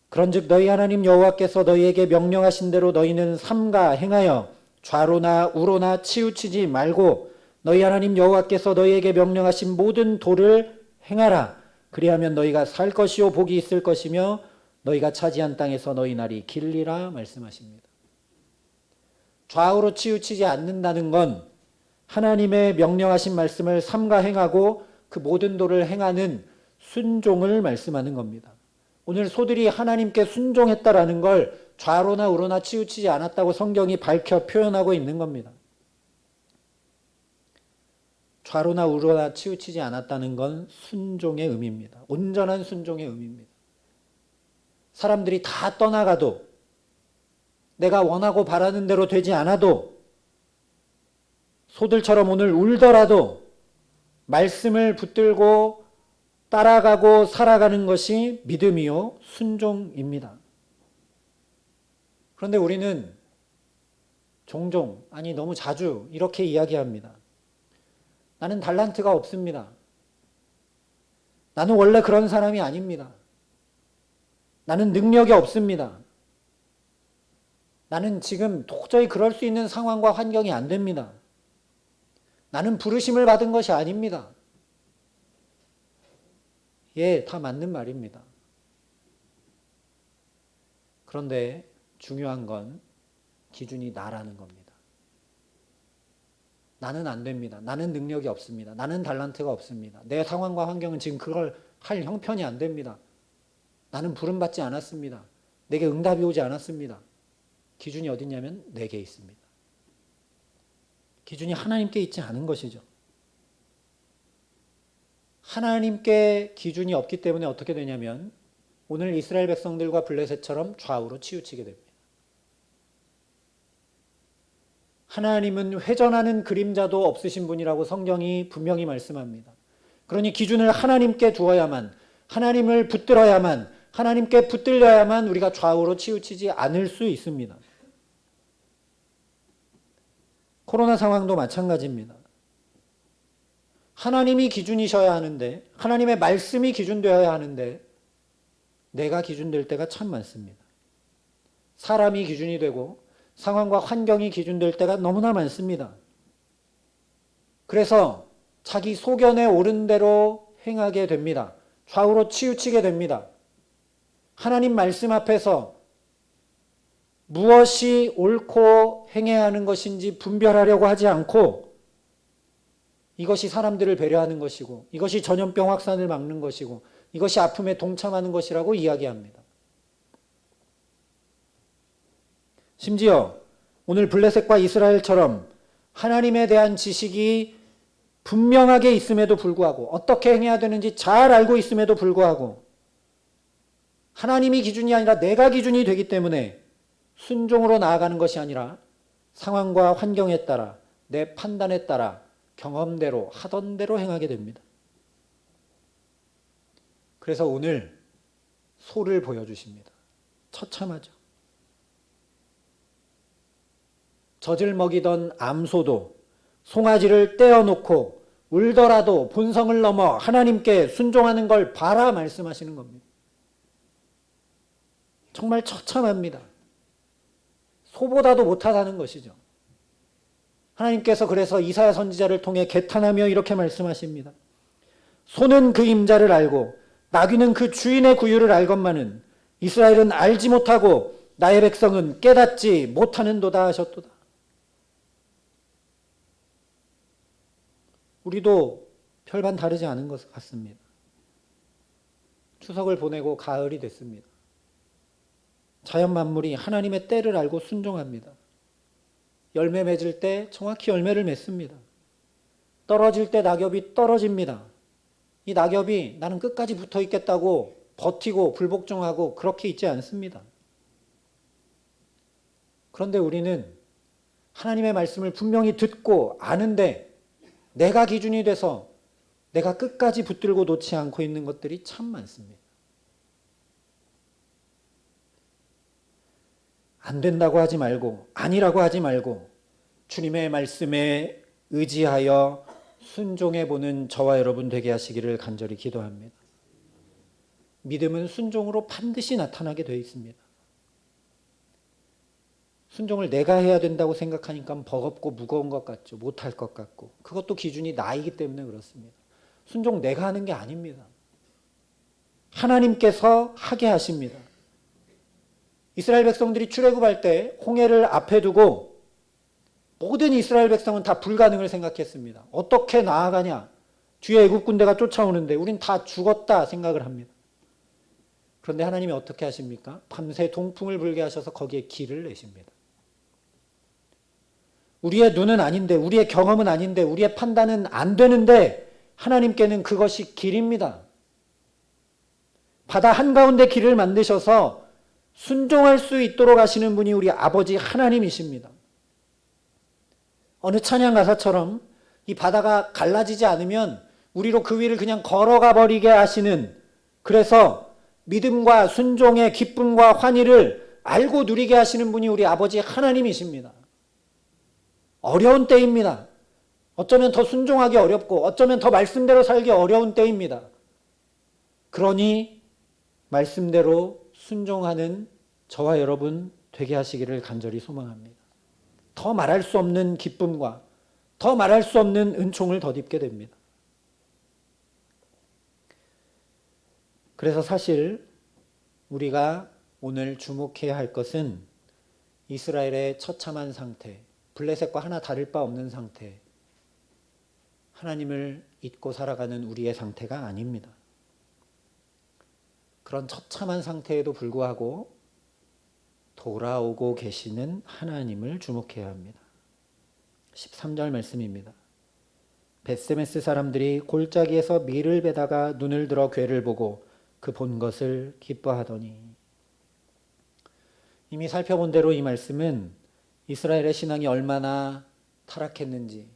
그런즉 너희 하나님 여호와께서 너희에게 명령하신 대로 너희는 삼가 행하여 좌로나 우로나 치우치지 말고 너희 하나님 여호와께서 너희에게 명령하신 모든 도를 행하라. 그리하면 너희가 살 것이요 복이 있을 것이며 너희가 차지한 땅에서 너희 날이 길리라 말씀하십니다. 좌우로 치우치지 않는다는 건 하나님의 명령하신 말씀을 삼가 행하고 그 모든 도를 행하는 순종을 말씀하는 겁니다. 오늘 소들이 하나님께 순종했다라는 걸 좌로나 우로나 치우치지 않았다고 성경이 밝혀 표현하고 있는 겁니다. 좌로나 우로나 치우치지 않았다는 건 순종의 의미입니다. 온전한 순종의 의미입니다. 사람들이 다 떠나가도 내가 원하고 바라는 대로 되지 않아도 소들처럼 오늘 울더라도 말씀을 붙들고 따라가고 살아가는 것이 믿음이요 순종입니다. 그런데 우리는 종종, 아니 너무 자주 이렇게 이야기합니다. 나는 달란트가 없습니다. 나는 원래 그런 사람이 아닙니다. 나는 능력이 없습니다. 나는 지금 도저히 그럴 수 있는 상황과 환경이 안 됩니다. 나는 부르심을 받은 것이 아닙니다. 예, 다 맞는 말입니다. 그런데 중요한 건 기준이 나라는 겁니다. 나는 안 됩니다. 나는 능력이 없습니다. 나는 달란트가 없습니다. 내 상황과 환경은 지금 그걸 할 형편이 안 됩니다. 나는 부름받지 않았습니다. 내게 응답이 오지 않았습니다. 기준이 어디냐면 내게 있습니다. 기준이 하나님께 있지 않은 것이죠. 하나님께 기준이 없기 때문에 어떻게 되냐면 오늘 이스라엘 백성들과 블레셋처럼 좌우로 치우치게 됩니다. 하나님은 회전하는 그림자도 없으신 분이라고 성경이 분명히 말씀합니다. 그러니 기준을 하나님께 두어야만, 하나님을 붙들어야만, 하나님께 붙들려야만 우리가 좌우로 치우치지 않을 수 있습니다. 코로나 상황도 마찬가지입니다. 하나님이 기준이셔야 하는데, 하나님의 말씀이 기준되어야 하는데 내가 기준될 때가 참 많습니다. 사람이 기준이 되고 상황과 환경이 기준될 때가 너무나 많습니다. 그래서 자기 소견에 옳은 대로 행하게 됩니다. 좌우로 치우치게 됩니다. 하나님 말씀 앞에서 무엇이 옳고 행해야 하는 것인지 분별하려고 하지 않고 이것이 사람들을 배려하는 것이고 이것이 전염병 확산을 막는 것이고 이것이 아픔에 동참하는 것이라고 이야기합니다. 심지어 오늘 블레셋과 이스라엘처럼 하나님에 대한 지식이 분명하게 있음에도 불구하고 어떻게 행해야 되는지 잘 알고 있음에도 불구하고 하나님이 기준이 아니라 내가 기준이 되기 때문에 순종으로 나아가는 것이 아니라 상황과 환경에 따라 내 판단에 따라 경험대로 하던 대로 행하게 됩니다. 그래서 오늘 소를 보여주십니다. 처참하죠. 젖을 먹이던 암소도 송아지를 떼어놓고 울더라도 본성을 넘어 하나님께 순종하는 걸 봐라 말씀하시는 겁니다. 정말 처참합니다. 소보다도 못하다는 것이죠. 하나님께서 그래서 이사야 선지자를 통해 개탄하며 이렇게 말씀하십니다. 소는 그 임자를 알고 나귀는 그 주인의 구유를 알건만은 이스라엘은 알지 못하고 나의 백성은 깨닫지 못하는도다 하셨도다. 우리도 별반 다르지 않은 것 같습니다. 추석을 보내고 가을이 됐습니다. 자연 만물이 하나님의 때를 알고 순종합니다. 열매 맺을 때 정확히 열매를 맺습니다. 떨어질 때 낙엽이 떨어집니다. 이 낙엽이 나는 끝까지 붙어 있겠다고 버티고 불복종하고 그렇게 있지 않습니다. 그런데 우리는 하나님의 말씀을 분명히 듣고 아는데 내가 기준이 돼서 내가 끝까지 붙들고 놓지 않고 있는 것들이 참 많습니다. 안 된다고 하지 말고 아니라고 하지 말고 주님의 말씀에 의지하여 순종해 보는 저와 여러분 되게 하시기를 간절히 기도합니다. 믿음은 순종으로 반드시 나타나게 되어 있습니다. 순종을 내가 해야 된다고 생각하니까 버겁고 무거운 것 같죠. 못할 것 같고. 그것도 기준이 나이기 때문에 그렇습니다. 순종 내가 하는 게 아닙니다. 하나님께서 하게 하십니다. 이스라엘 백성들이 출애굽할 때 홍해를 앞에 두고 모든 이스라엘 백성은 다 불가능을 생각했습니다. 어떻게 나아가냐? 뒤에 애굽 군대가 쫓아오는데 우린 다 죽었다 생각을 합니다. 그런데 하나님이 어떻게 하십니까? 밤새 동풍을 불게 하셔서 거기에 길을 내십니다. 우리의 눈은 아닌데, 우리의 경험은 아닌데, 우리의 판단은 안 되는데 하나님께는 그것이 길입니다. 바다 한가운데 길을 만드셔서 순종할 수 있도록 하시는 분이 우리 아버지 하나님이십니다. 어느 찬양 가사처럼 이 바다가 갈라지지 않으면 우리로 그 위를 그냥 걸어가 버리게 하시는, 그래서 믿음과 순종의 기쁨과 환희를 알고 누리게 하시는 분이 우리 아버지 하나님이십니다. 어려운 때입니다. 어쩌면 더 순종하기 어렵고 어쩌면 더 말씀대로 살기 어려운 때입니다. 그러니 말씀대로 순종하는 저와 여러분 되게 하시기를 간절히 소망합니다. 더 말할 수 없는 기쁨과 더 말할 수 없는 은총을 덧입게 됩니다. 그래서 사실 우리가 오늘 주목해야 할 것은 이스라엘의 처참한 상태, 블레셋과 하나 다를 바 없는 상태, 하나님을 잊고 살아가는 우리의 상태가 아닙니다. 그런 처참한 상태에도 불구하고 돌아오고 계시는 하나님을 주목해야 합니다. 13절 말씀입니다. 벳세메스 사람들이 골짜기에서 밀을 베다가 눈을 들어 괴를 보고 그 본 것을 기뻐하더니. 이미 살펴본 대로 이 말씀은 이스라엘의 신앙이 얼마나 타락했는지,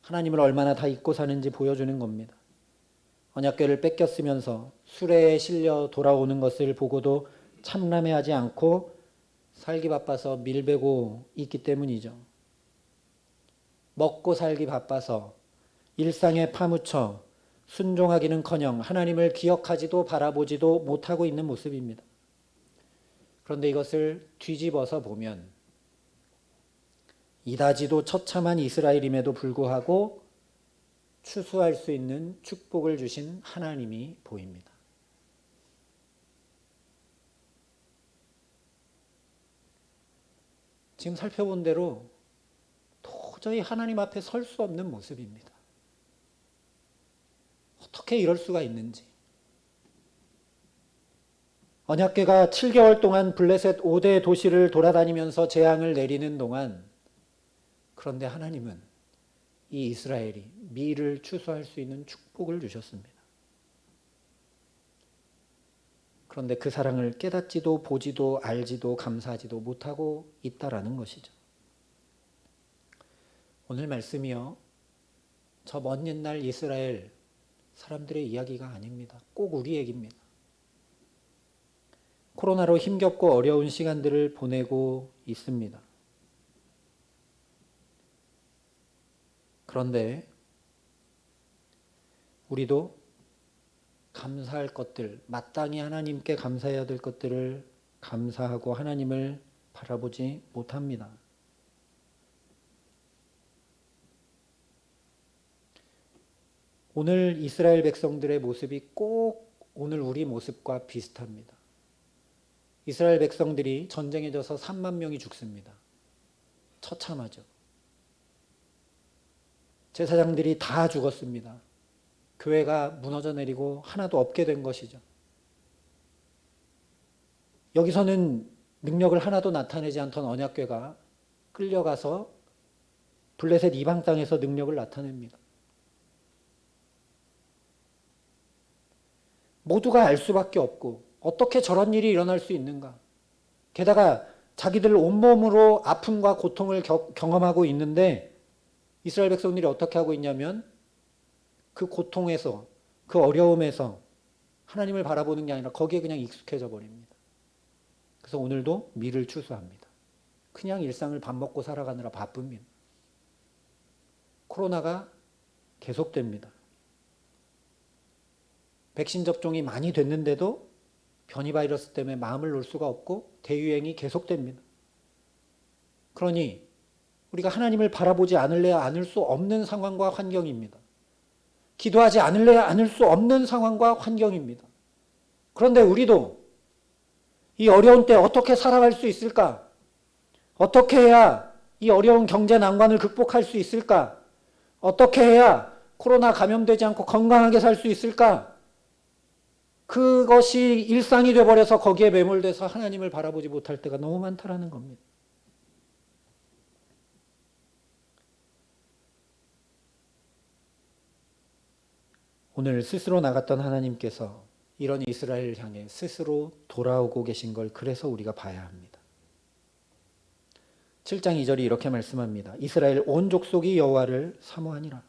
하나님을 얼마나 다 잊고 사는지 보여주는 겁니다. 언약궤를 뺏겼으면서 수레에 실려 돌아오는 것을 보고도 참람해하지 않고 살기 바빠서 밀베고 있기 때문이죠. 먹고 살기 바빠서 일상에 파묻혀 순종하기는커녕 하나님을 기억하지도 바라보지도 못하고 있는 모습입니다. 그런데 이것을 뒤집어서 보면 이다지도 처참한 이스라엘임에도 불구하고 추수할 수 있는 축복을 주신 하나님이 보입니다. 지금 살펴본 대로 도저히 하나님 앞에 설 수 없는 모습입니다. 어떻게 이럴 수가 있는지. 언약궤가 7개월 동안 블레셋 5대 도시를 돌아다니면서 재앙을 내리는 동안, 그런데 하나님은 이 이스라엘이 밀을 추수할 수 있는 축복을 주셨습니다. 그런데 그 사랑을 깨닫지도 보지도 알지도 감사하지도 못하고 있다라는 것이죠. 오늘 말씀이요, 저 먼 옛날 이스라엘 사람들의 이야기가 아닙니다. 꼭 우리 얘기입니다. 코로나로 힘겹고 어려운 시간들을 보내고 있습니다. 그런데 우리도 감사할 것들, 마땅히 하나님께 감사해야 될 것들을 감사하고 하나님을 바라보지 못합니다. 오늘 이스라엘 백성들의 모습이 꼭 오늘 우리 모습과 비슷합니다. 이스라엘 백성들이 전쟁에 져서 3만 명이 죽습니다. 처참하죠. 제사장들이 다 죽었습니다. 교회가 무너져 내리고 하나도 없게 된 것이죠. 여기서는 능력을 하나도 나타내지 않던 언약궤가 끌려가서 블레셋 이방 땅에서 능력을 나타냅니다. 모두가 알 수밖에 없고 어떻게 저런 일이 일어날 수 있는가. 게다가 자기들 온몸으로 아픔과 고통을 경험하고 있는데 이스라엘 백성들이 어떻게 하고 있냐면 그 고통에서, 그 어려움에서 하나님을 바라보는 게 아니라 거기에 그냥 익숙해져 버립니다. 그래서 오늘도 밀을 추수합니다. 그냥 일상을 밥 먹고 살아가느라 바쁩니다. 코로나가 계속됩니다. 백신 접종이 많이 됐는데도 변이 바이러스 때문에 마음을 놓을 수가 없고 대유행이 계속됩니다. 그러니 우리가 하나님을 바라보지 않을래야 않을 수 없는 상황과 환경입니다. 기도하지 않을래야 않을 수 없는 상황과 환경입니다. 그런데 우리도 이 어려운 때 어떻게 살아갈 수 있을까? 어떻게 해야 이 어려운 경제 난관을 극복할 수 있을까? 어떻게 해야 코로나 감염되지 않고 건강하게 살 수 있을까? 그것이 일상이 되어버려서 거기에 매몰돼서 하나님을 바라보지 못할 때가 너무 많다라는 겁니다. 오늘 스스로 나갔던 하나님께서 이런 이스라엘을 향해 스스로 돌아오고 계신 걸 그래서 우리가 봐야 합니다. 7장 2절이 이렇게 말씀합니다. 이스라엘 온 족속이 여호와를 사모하니라.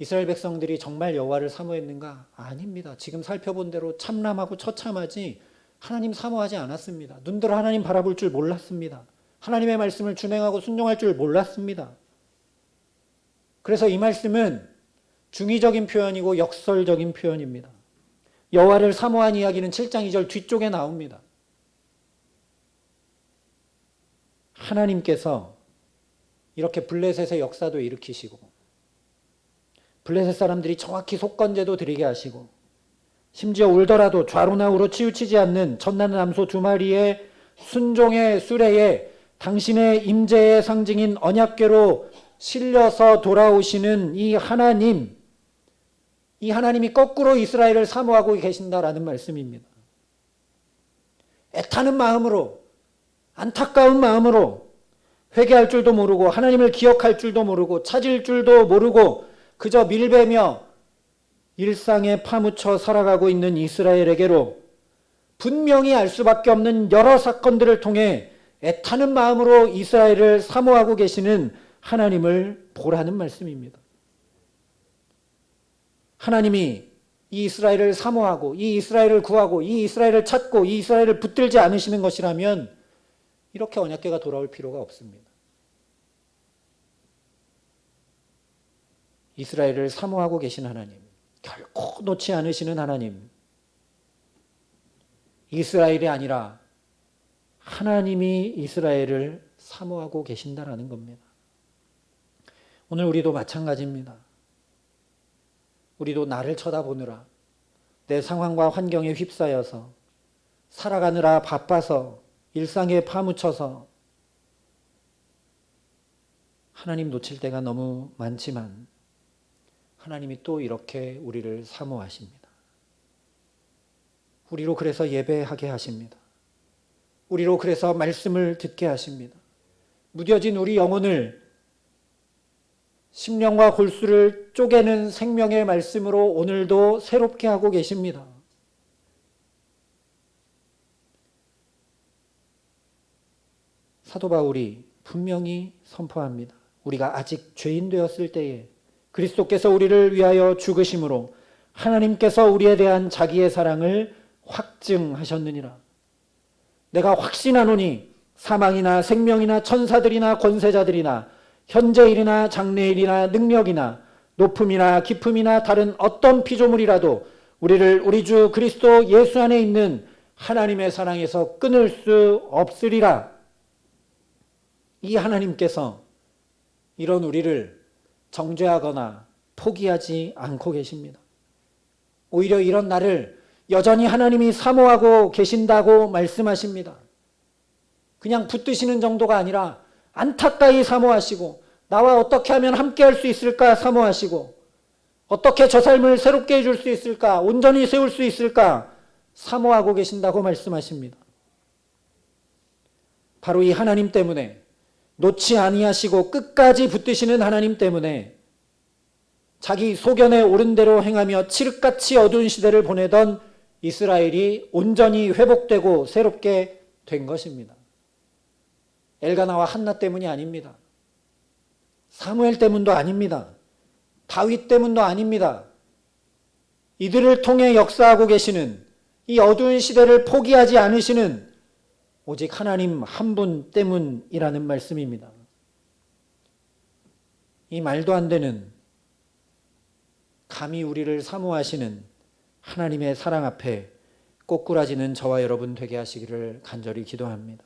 이스라엘 백성들이 정말 여호와를 사모했는가? 아닙니다. 지금 살펴본 대로 참남하고 처참하지 하나님 사모하지 않았습니다. 눈들어 하나님 바라볼 줄 몰랐습니다. 하나님의 말씀을 준행하고 순종할 줄 몰랐습니다. 그래서 이 말씀은 중의적인 표현이고 역설적인 표현입니다. 여호와를 사모한 이야기는 7장 2절 뒤쪽에 나옵니다. 하나님께서 이렇게 블레셋의 역사도 일으키시고 블레셋 사람들이 정확히 속건제도 드리게 하시고 심지어 울더라도 좌로나 우로 치우치지 않는 젖나는 암소 2마리의 순종의 수레에 당신의 임재의 상징인 언약궤로 실려서 돌아오시는 이 하나님이 거꾸로 이스라엘을 사모하고 계신다라는 말씀입니다. 애타는 마음으로, 안타까운 마음으로 회개할 줄도 모르고 하나님을 기억할 줄도 모르고 찾을 줄도 모르고 그저 밀배며 일상에 파묻혀 살아가고 있는 이스라엘에게로 분명히 알 수밖에 없는 여러 사건들을 통해 애타는 마음으로 이스라엘을 사모하고 계시는 하나님을 보라는 말씀입니다. 하나님이 이 이스라엘을 사모하고 이 이스라엘을 구하고 이 이스라엘을 찾고 이 이스라엘을 붙들지 않으시는 것이라면 이렇게 언약궤가 돌아올 필요가 없습니다. 이스라엘을 사모하고 계신 하나님, 결코 놓지 않으시는 하나님, 이스라엘이 아니라 하나님이 이스라엘을 사모하고 계신다라는 겁니다. 오늘 우리도 마찬가지입니다. 우리도 나를 쳐다보느라 내 상황과 환경에 휩싸여서 살아가느라 바빠서 일상에 파묻혀서 하나님 놓칠 때가 너무 많지만 하나님이 또 이렇게 우리를 사모하십니다. 우리로 그래서 예배하게 하십니다. 우리로 그래서 말씀을 듣게 하십니다. 무뎌진 우리 영혼을 심령과 골수를 쪼개는 생명의 말씀으로 오늘도 새롭게 하고 계십니다. 사도 바울이 분명히 선포합니다. 우리가 아직 죄인 되었을 때에 그리스도께서 우리를 위하여 죽으심으로 하나님께서 우리에 대한 자기의 사랑을 확증하셨느니라. 내가 확신하노니 사망이나 생명이나 천사들이나 권세자들이나 현재일이나 장래일이나 능력이나 높음이나 깊음이나 다른 어떤 피조물이라도 우리를 우리 주 그리스도 예수 안에 있는 하나님의 사랑에서 끊을 수 없으리라. 이 하나님께서 이런 우리를 정죄하거나 포기하지 않고 계십니다. 오히려 이런 나를 여전히 하나님이 사모하고 계신다고 말씀하십니다. 그냥 붙드시는 정도가 아니라 안타까이 사모하시고 나와 어떻게 하면 함께 할 수 있을까 사모하시고 어떻게 저 삶을 새롭게 해줄 수 있을까 온전히 세울 수 있을까 사모하고 계신다고 말씀하십니다. 바로 이 하나님 때문에 놓지 아니하시고 끝까지 붙드시는 하나님 때문에 자기 소견에 옳은 대로 행하며 칠흑같이 어두운 시대를 보내던 이스라엘이 온전히 회복되고 새롭게 된 것입니다. 엘가나와 한나 때문이 아닙니다. 사무엘 때문도 아닙니다. 다윗 때문도 아닙니다. 이들을 통해 역사하고 계시는 이 어두운 시대를 포기하지 않으시는 오직 하나님 한 분 때문이라는 말씀입니다. 이 말도 안 되는 감히 우리를 사모하시는 하나님의 사랑 앞에 꼬꾸라지는 저와 여러분 되게 하시기를 간절히 기도합니다.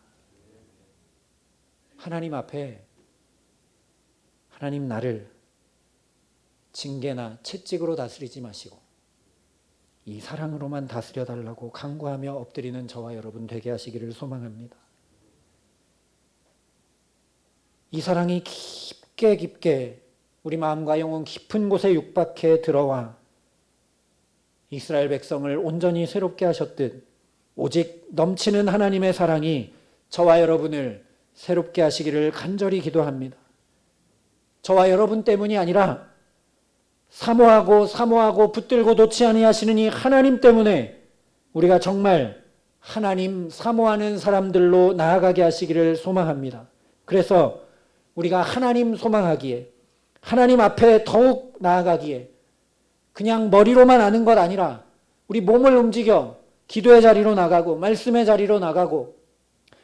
하나님 앞에 하나님 나를 징계나 채찍으로 다스리지 마시고 이 사랑으로만 다스려 달라고 간구하며 엎드리는 저와 여러분 되게 하시기를 소망합니다. 이 사랑이 깊게 깊게 우리 마음과 영혼 깊은 곳에 육박해 들어와 이스라엘 백성을 온전히 새롭게 하셨듯 오직 넘치는 하나님의 사랑이 저와 여러분을 새롭게 하시기를 간절히 기도합니다. 저와 여러분 때문이 아니라 사모하고 붙들고 놓지 아니하시는 이 하나님 때문에 우리가 정말 하나님 사모하는 사람들로 나아가게 하시기를 소망합니다. 그래서 우리가 하나님 소망하기에 하나님 앞에 더욱 나아가기에 그냥 머리로만 아는 것 아니라 우리 몸을 움직여 기도의 자리로 나가고 말씀의 자리로 나가고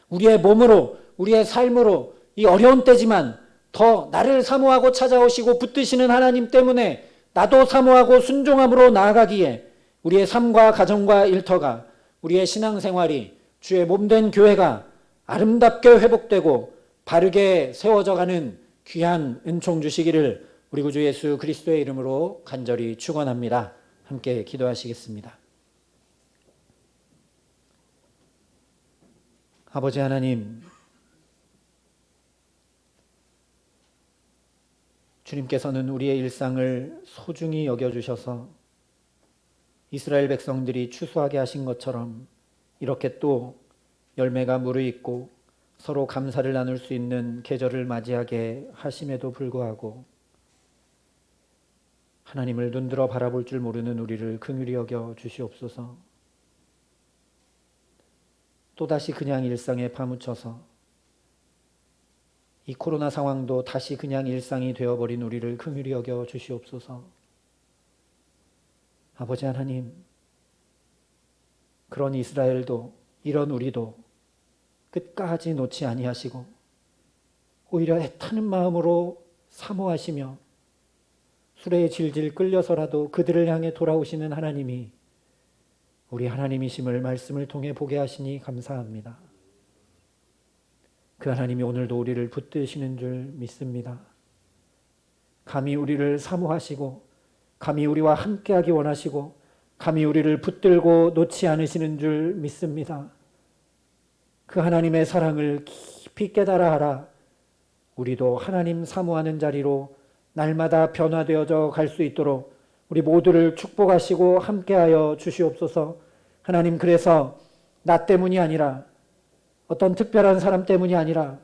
우리의 몸으로 우리의 삶으로 이 어려운 때지만 더 나를 사모하고 찾아오시고 붙드시는 하나님 때문에 나도 사모하고 순종함으로 나아가기에 우리의 삶과 가정과 일터가 우리의 신앙생활이 주의 몸된 교회가 아름답게 회복되고 바르게 세워져가는 귀한 은총 주시기를 우리 구주 예수 그리스도의 이름으로 간절히 축원합니다. 함께 기도하시겠습니다. 아버지 하나님, 주님께서는 우리의 일상을 소중히 여겨주셔서 이스라엘 백성들이 추수하게 하신 것처럼 이렇게 또 열매가 무르익고 서로 감사를 나눌 수 있는 계절을 맞이하게 하심에도 불구하고 하나님을 눈들어 바라볼 줄 모르는 우리를 긍휼히 여겨 주시옵소서. 또다시 그냥 일상에 파묻혀서 이 코로나 상황도 다시 그냥 일상이 되어버린 우리를 긍휼히 여겨 주시옵소서. 아버지 하나님, 그런 이스라엘도 이런 우리도 끝까지 놓지 아니하시고 오히려 애타는 마음으로 사모하시며 수레에 질질 끌려서라도 그들을 향해 돌아오시는 하나님이 우리 하나님이심을 말씀을 통해 보게 하시니 감사합니다. 그 하나님이 오늘도 우리를 붙드시는 줄 믿습니다. 감히 우리를 사모하시고 감히 우리와 함께하기 원하시고 감히 우리를 붙들고 놓지 않으시는 줄 믿습니다. 그 하나님의 사랑을 깊이 깨달아 하라. 우리도 하나님 사모하는 자리로 날마다 변화되어져 갈 수 있도록 우리 모두를 축복하시고 함께하여 주시옵소서. 하나님, 그래서 나 때문이 아니라 어떤 특별한 사람 때문이 아니라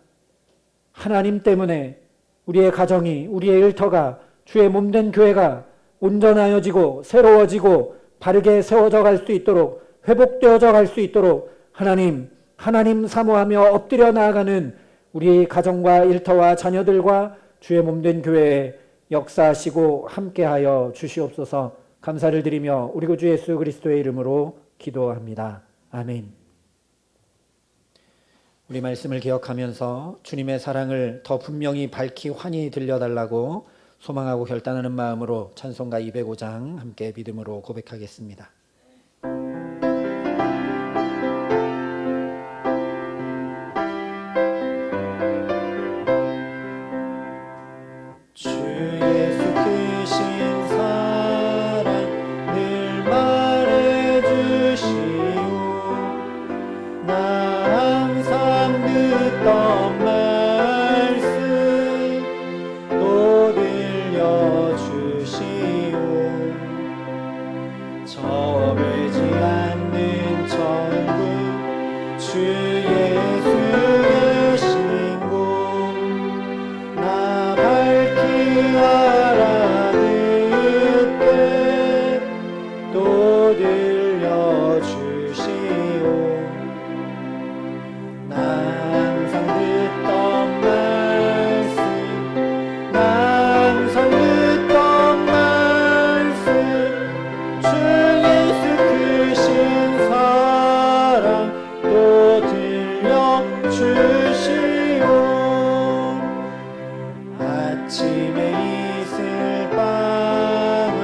하나님 때문에 우리의 가정이, 우리의 일터가, 주의 몸된 교회가 온전하여지고 새로워지고 바르게 세워져 갈 수 있도록, 회복되어져 갈 수 있도록 하나님 사모하며 엎드려 나아가는 우리 가정과 일터와 자녀들과 주의 몸된 교회에 역사하시고 함께하여 주시옵소서. 감사를 드리며 우리 구주 예수 그리스도의 이름으로 기도합니다. 아멘. 우리 말씀을 기억하면서 주님의 사랑을 더 분명히 밝히 환히 들려달라고 소망하고 결단하는 마음으로 찬송가 205장 함께 믿음으로 고백하겠습니다. 주 예수 크신 사랑 늘 말해주시오. 나 항상 듣던 말씀 또 들려주시오. 저물지 않는 천국 주 예수 계신 곳 나 밝히 알아듣게 또 들려주시오. 나 항상 듣던 말씀 나 항상 듣던 말씀 주 예수 크신 사랑 또 들려주시오. 아침에 이슬 방울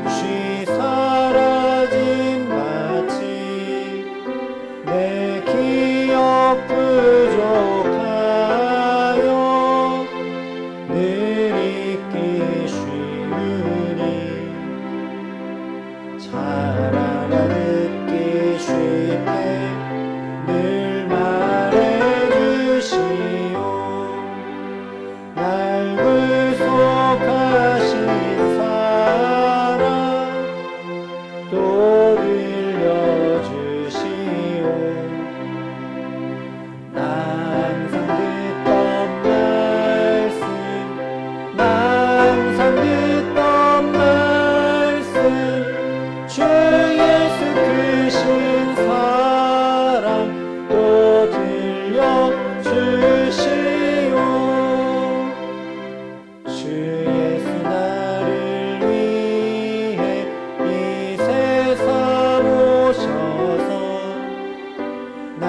쉬 사라진 마치 내 기억 부족하여 늘 잊기 쉬우니 잘 알아듣기 쉽게 늘 말해주시오. 날 구속하신 사랑 또 들려주시오. 나 항상 듣던 말씀 나 항상 듣던 말씀 주 예수 크신 사랑 또 들려주시오. 주 예수 나를 위해 이 세상 오셔서 날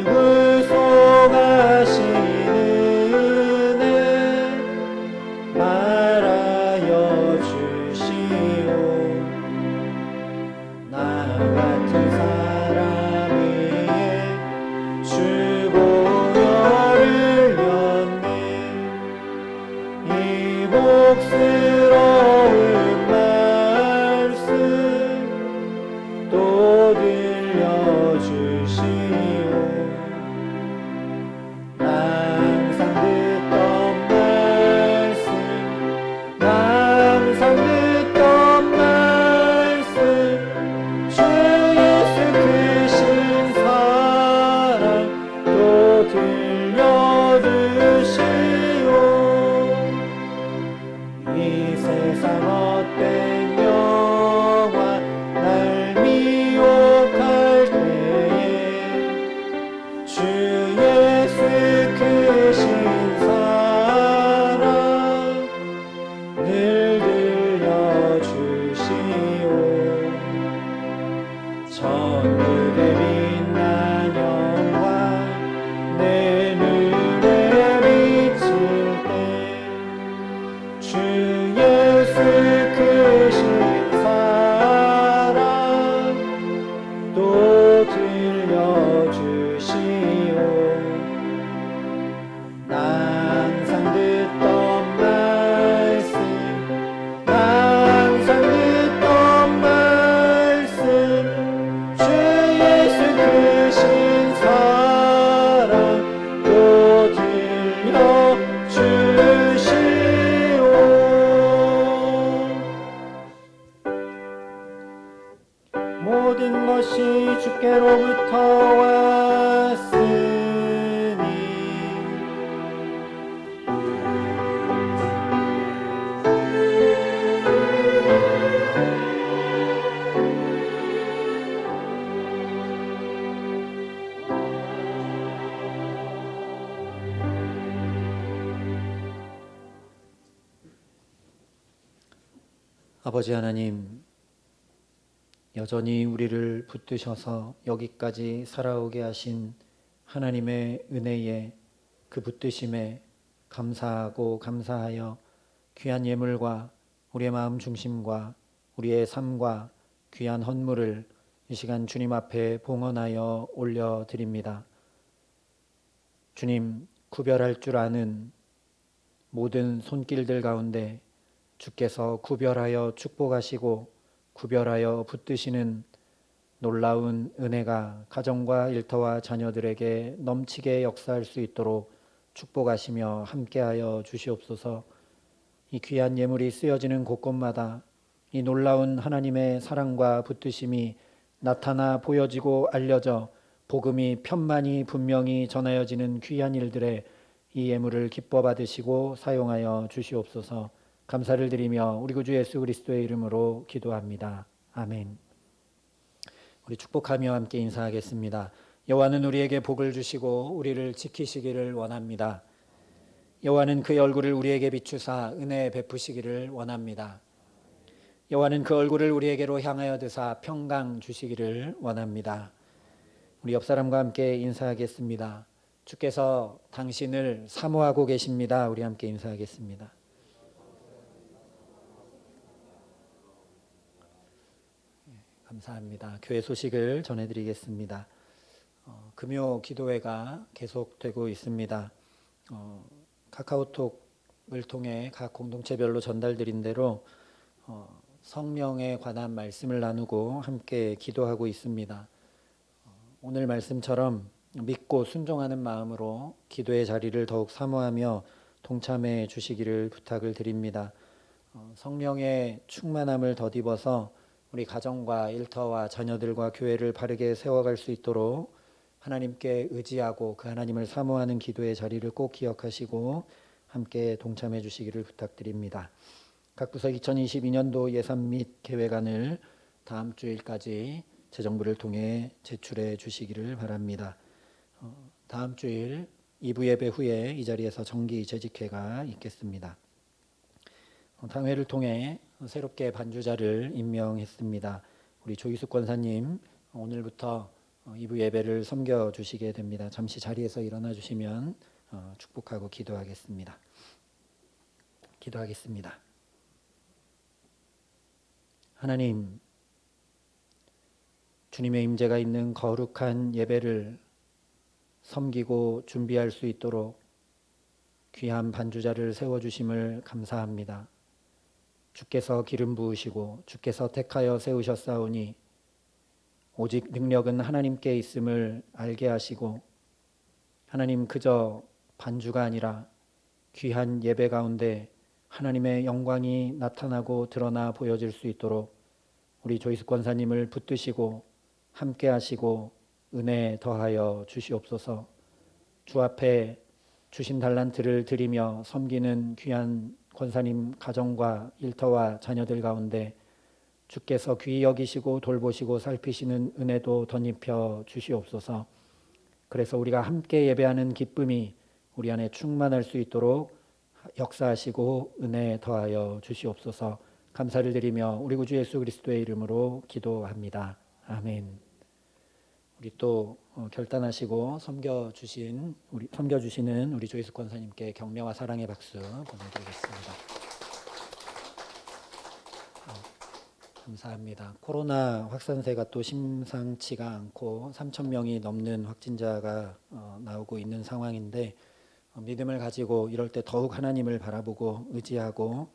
구속하신 은혜 말하여 주시오. 나 같은 사람 위에 주 보혈을 흘렸네. 이 복스러운 말씀 또 들려주시오. 나 항상 듣던 말씀 나 항상 듣던 말씀 주 예수 크신 사랑 또 들려주시오. 이 세상 헛된 영화 날 미혹할 때에 주 예수 크신 사랑 늘 들려주시오. 천국의 빛난 영광 내 눈에 비칠 때 주 예수 크신 사랑 늘 또 들려주시오. 항상 듣던 말씀, 항상 듣던 말씀, 주 예수 크신 사랑 또 들려주시오. 모든 것이 주께로부터 왔으니 아버지 하나님, 여전히 우리를 붙드셔서 여기까지 살아오게 하신 하나님의 은혜에, 그 붙드심에 감사하고 감사하여 귀한 예물과 우리의 마음 중심과 우리의 삶과 귀한 헌물을 이 시간 주님 앞에 봉헌하여 올려드립니다. 주님, 구별할 줄 아는 모든 손길들 가운데 주께서 구별하여 축복하시고 구별하여 붙드시는 놀라운 은혜가 가정과 일터와 자녀들에게 넘치게 역사할 수 있도록 축복하시며 함께하여 주시옵소서. 이 귀한 예물이 쓰여지는 곳곳마다 이 놀라운 하나님의 사랑과 붙드심이 나타나 보여지고 알려져 복음이 편만히 분명히 전하여지는 귀한 일들에 이 예물을 기뻐 받으시고 사용하여 주시옵소서. 감사를 드리며 우리 구주 예수 그리스도의 이름으로 기도합니다. 아멘. 우리 축복하며 함께 인사하겠습니다. 여호와는 우리에게 복을 주시고 우리를 지키시기를 원합니다. 여호와는 그의 얼굴을 우리에게 비추사 은혜 베푸시기를 원합니다. 여호와는 그 얼굴을 우리에게로 향하여 드사 평강 주시기를 원합니다. 우리 옆 사람과 함께 인사하겠습니다. 주께서 당신을 사모하고 계십니다. 우리 함께 인사하겠습니다. 감사합니다. 교회 소식을 전해드리겠습니다. 금요 기도회가 계속되고 있습니다. 카카오톡을 통해 각 공동체별로 전달드린 대로 성령에 관한 말씀을 나누고 함께 기도하고 있습니다. 오늘 말씀처럼 믿고 순종하는 마음으로 기도의 자리를 더욱 사모하며 동참해 주시기를 부탁을 드립니다. 성령의 충만함을 덧입어서 우리 가정과 일터와 자녀들과 교회를 바르게 세워갈 수 있도록 하나님께 의지하고 그 하나님을 사모하는 기도의 자리를 꼭 기억하시고 함께 동참해 주시기를 부탁드립니다. 각 부서 2022년도 예산 및 계획안을 다음 주일까지 재정부를 통해 제출해 주시기를 바랍니다. 다음 주일 2부 예배 후에 이 자리에서 정기 재직회가 있겠습니다. 당회를 통해 새롭게 반주자를 임명했습니다. 우리 조희숙 권사님 오늘부터 2부 예배를 섬겨 주시게 됩니다. 잠시 자리에서 일어나 주시면 축복하고 기도하겠습니다. 기도하겠습니다. 하나님, 주님의 임재가 있는 거룩한 예배를 섬기고 준비할 수 있도록 귀한 반주자를 세워주심을 감사합니다. 주께서 기름 부으시고 주께서 택하여 세우셨사오니 오직 능력은 하나님께 있음을 알게 하시고 하나님 그저 반주가 아니라 귀한 예배 가운데 하나님의 영광이 나타나고 드러나 보여질 수 있도록 우리 조희숙 권사님을 붙드시고 함께 하시고 은혜 더하여 주시옵소서. 주 앞에 주신 달란트를 드리며 섬기는 귀한 권사님 가정과 일터와 자녀들 가운데 주께서 귀히 여기시고 돌보시고 살피시는 은혜도 덧입혀 주시옵소서. 그래서 우리가 함께 예배하는 기쁨이 우리 안에 충만할 수 있도록 역사하시고 은혜 더하여 주시옵소서. 감사를 드리며 우리 구주 예수 그리스도의 이름으로 기도합니다. 아멘. 우리 또 결단하시고 섬겨주시는 우리 조희숙 권사님께 격려와 사랑의 박수 보내드리겠습니다. 감사합니다. 코로나 확산세가 또 심상치가 않고 3천 명이 넘는 확진자가 나오고 있는 상황인데 믿음을 가지고 이럴 때 더욱 하나님을 바라보고 의지하고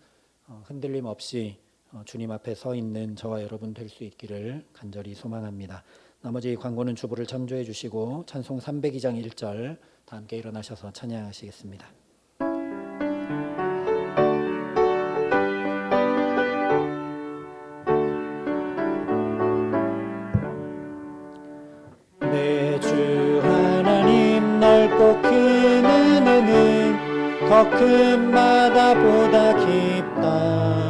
흔들림 없이 주님 앞에 서 있는 저와 여러분 될 수 있기를 간절히 소망합니다. 나머지 광고는 주보를 참조해 주시고 찬송 302장 1절 다 함께 일어나셔서 찬양하시겠습니다. 내 주 하나님 넓고 큰 은혜는 더 큰 바다보다 깊다.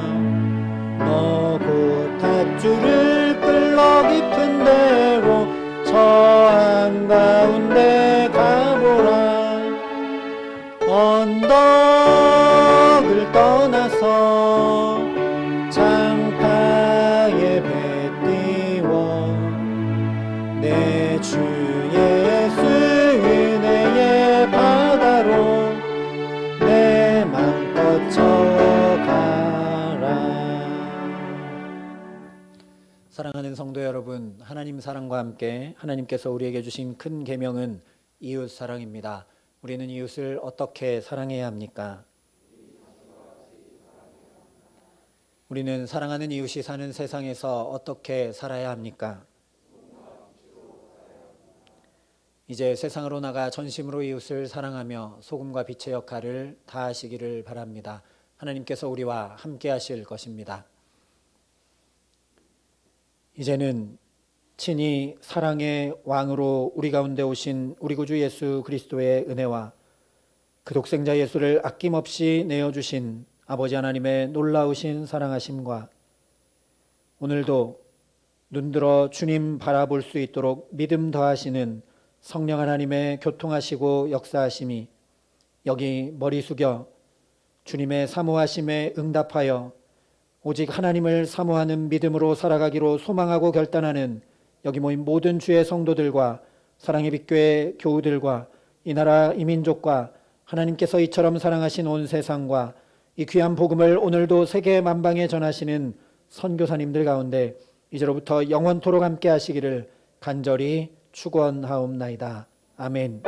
너고 닷줄을 끌러 깊은 데로 저 한가운데 가보라. 언덕을 떠나서 장파에 배 띄워 내 주 예수 은혜의 바다로 내 맘 뻗쳐가라. 사랑하는 성도 여러분, 하나님 사랑과 함께 하나님께서 우리에게 주신 큰 계명은 이웃 사랑입니다. 우리는 이웃을 어떻게 사랑해야 합니까? 우리는 사랑하는 이웃이 사는 세상에서 어떻게 살아야 합니까? 이제 세상으로 나가 전심으로 이웃을 사랑하며 소금과 빛의 역할을 다하시기를 바랍니다. 하나님께서 우리와 함께 하실 것입니다. 이제는 친히 사랑의 왕으로 우리 가운데 오신 우리 구주 예수 그리스도의 은혜와 그 독생자 예수를 아낌없이 내어주신 아버지 하나님의 놀라우신 사랑하심과 오늘도 눈들어 주님 바라볼 수 있도록 믿음 더하시는 성령 하나님의 교통하시고 역사하심이 여기 머리 숙여 주님의 사모하심에 응답하여 오직 하나님을 사모하는 믿음으로 살아가기로 소망하고 결단하는 여기 모인 모든 주의 성도들과 사랑의 빛교회 교우들과 이 나라 이 민족과 하나님께서 이처럼 사랑하신 온 세상과 이 귀한 복음을 오늘도 세계 만방에 전하시는 선교사님들 가운데 이제로부터 영원토록 함께 하시기를 간절히 축원하옵나이다. 아멘.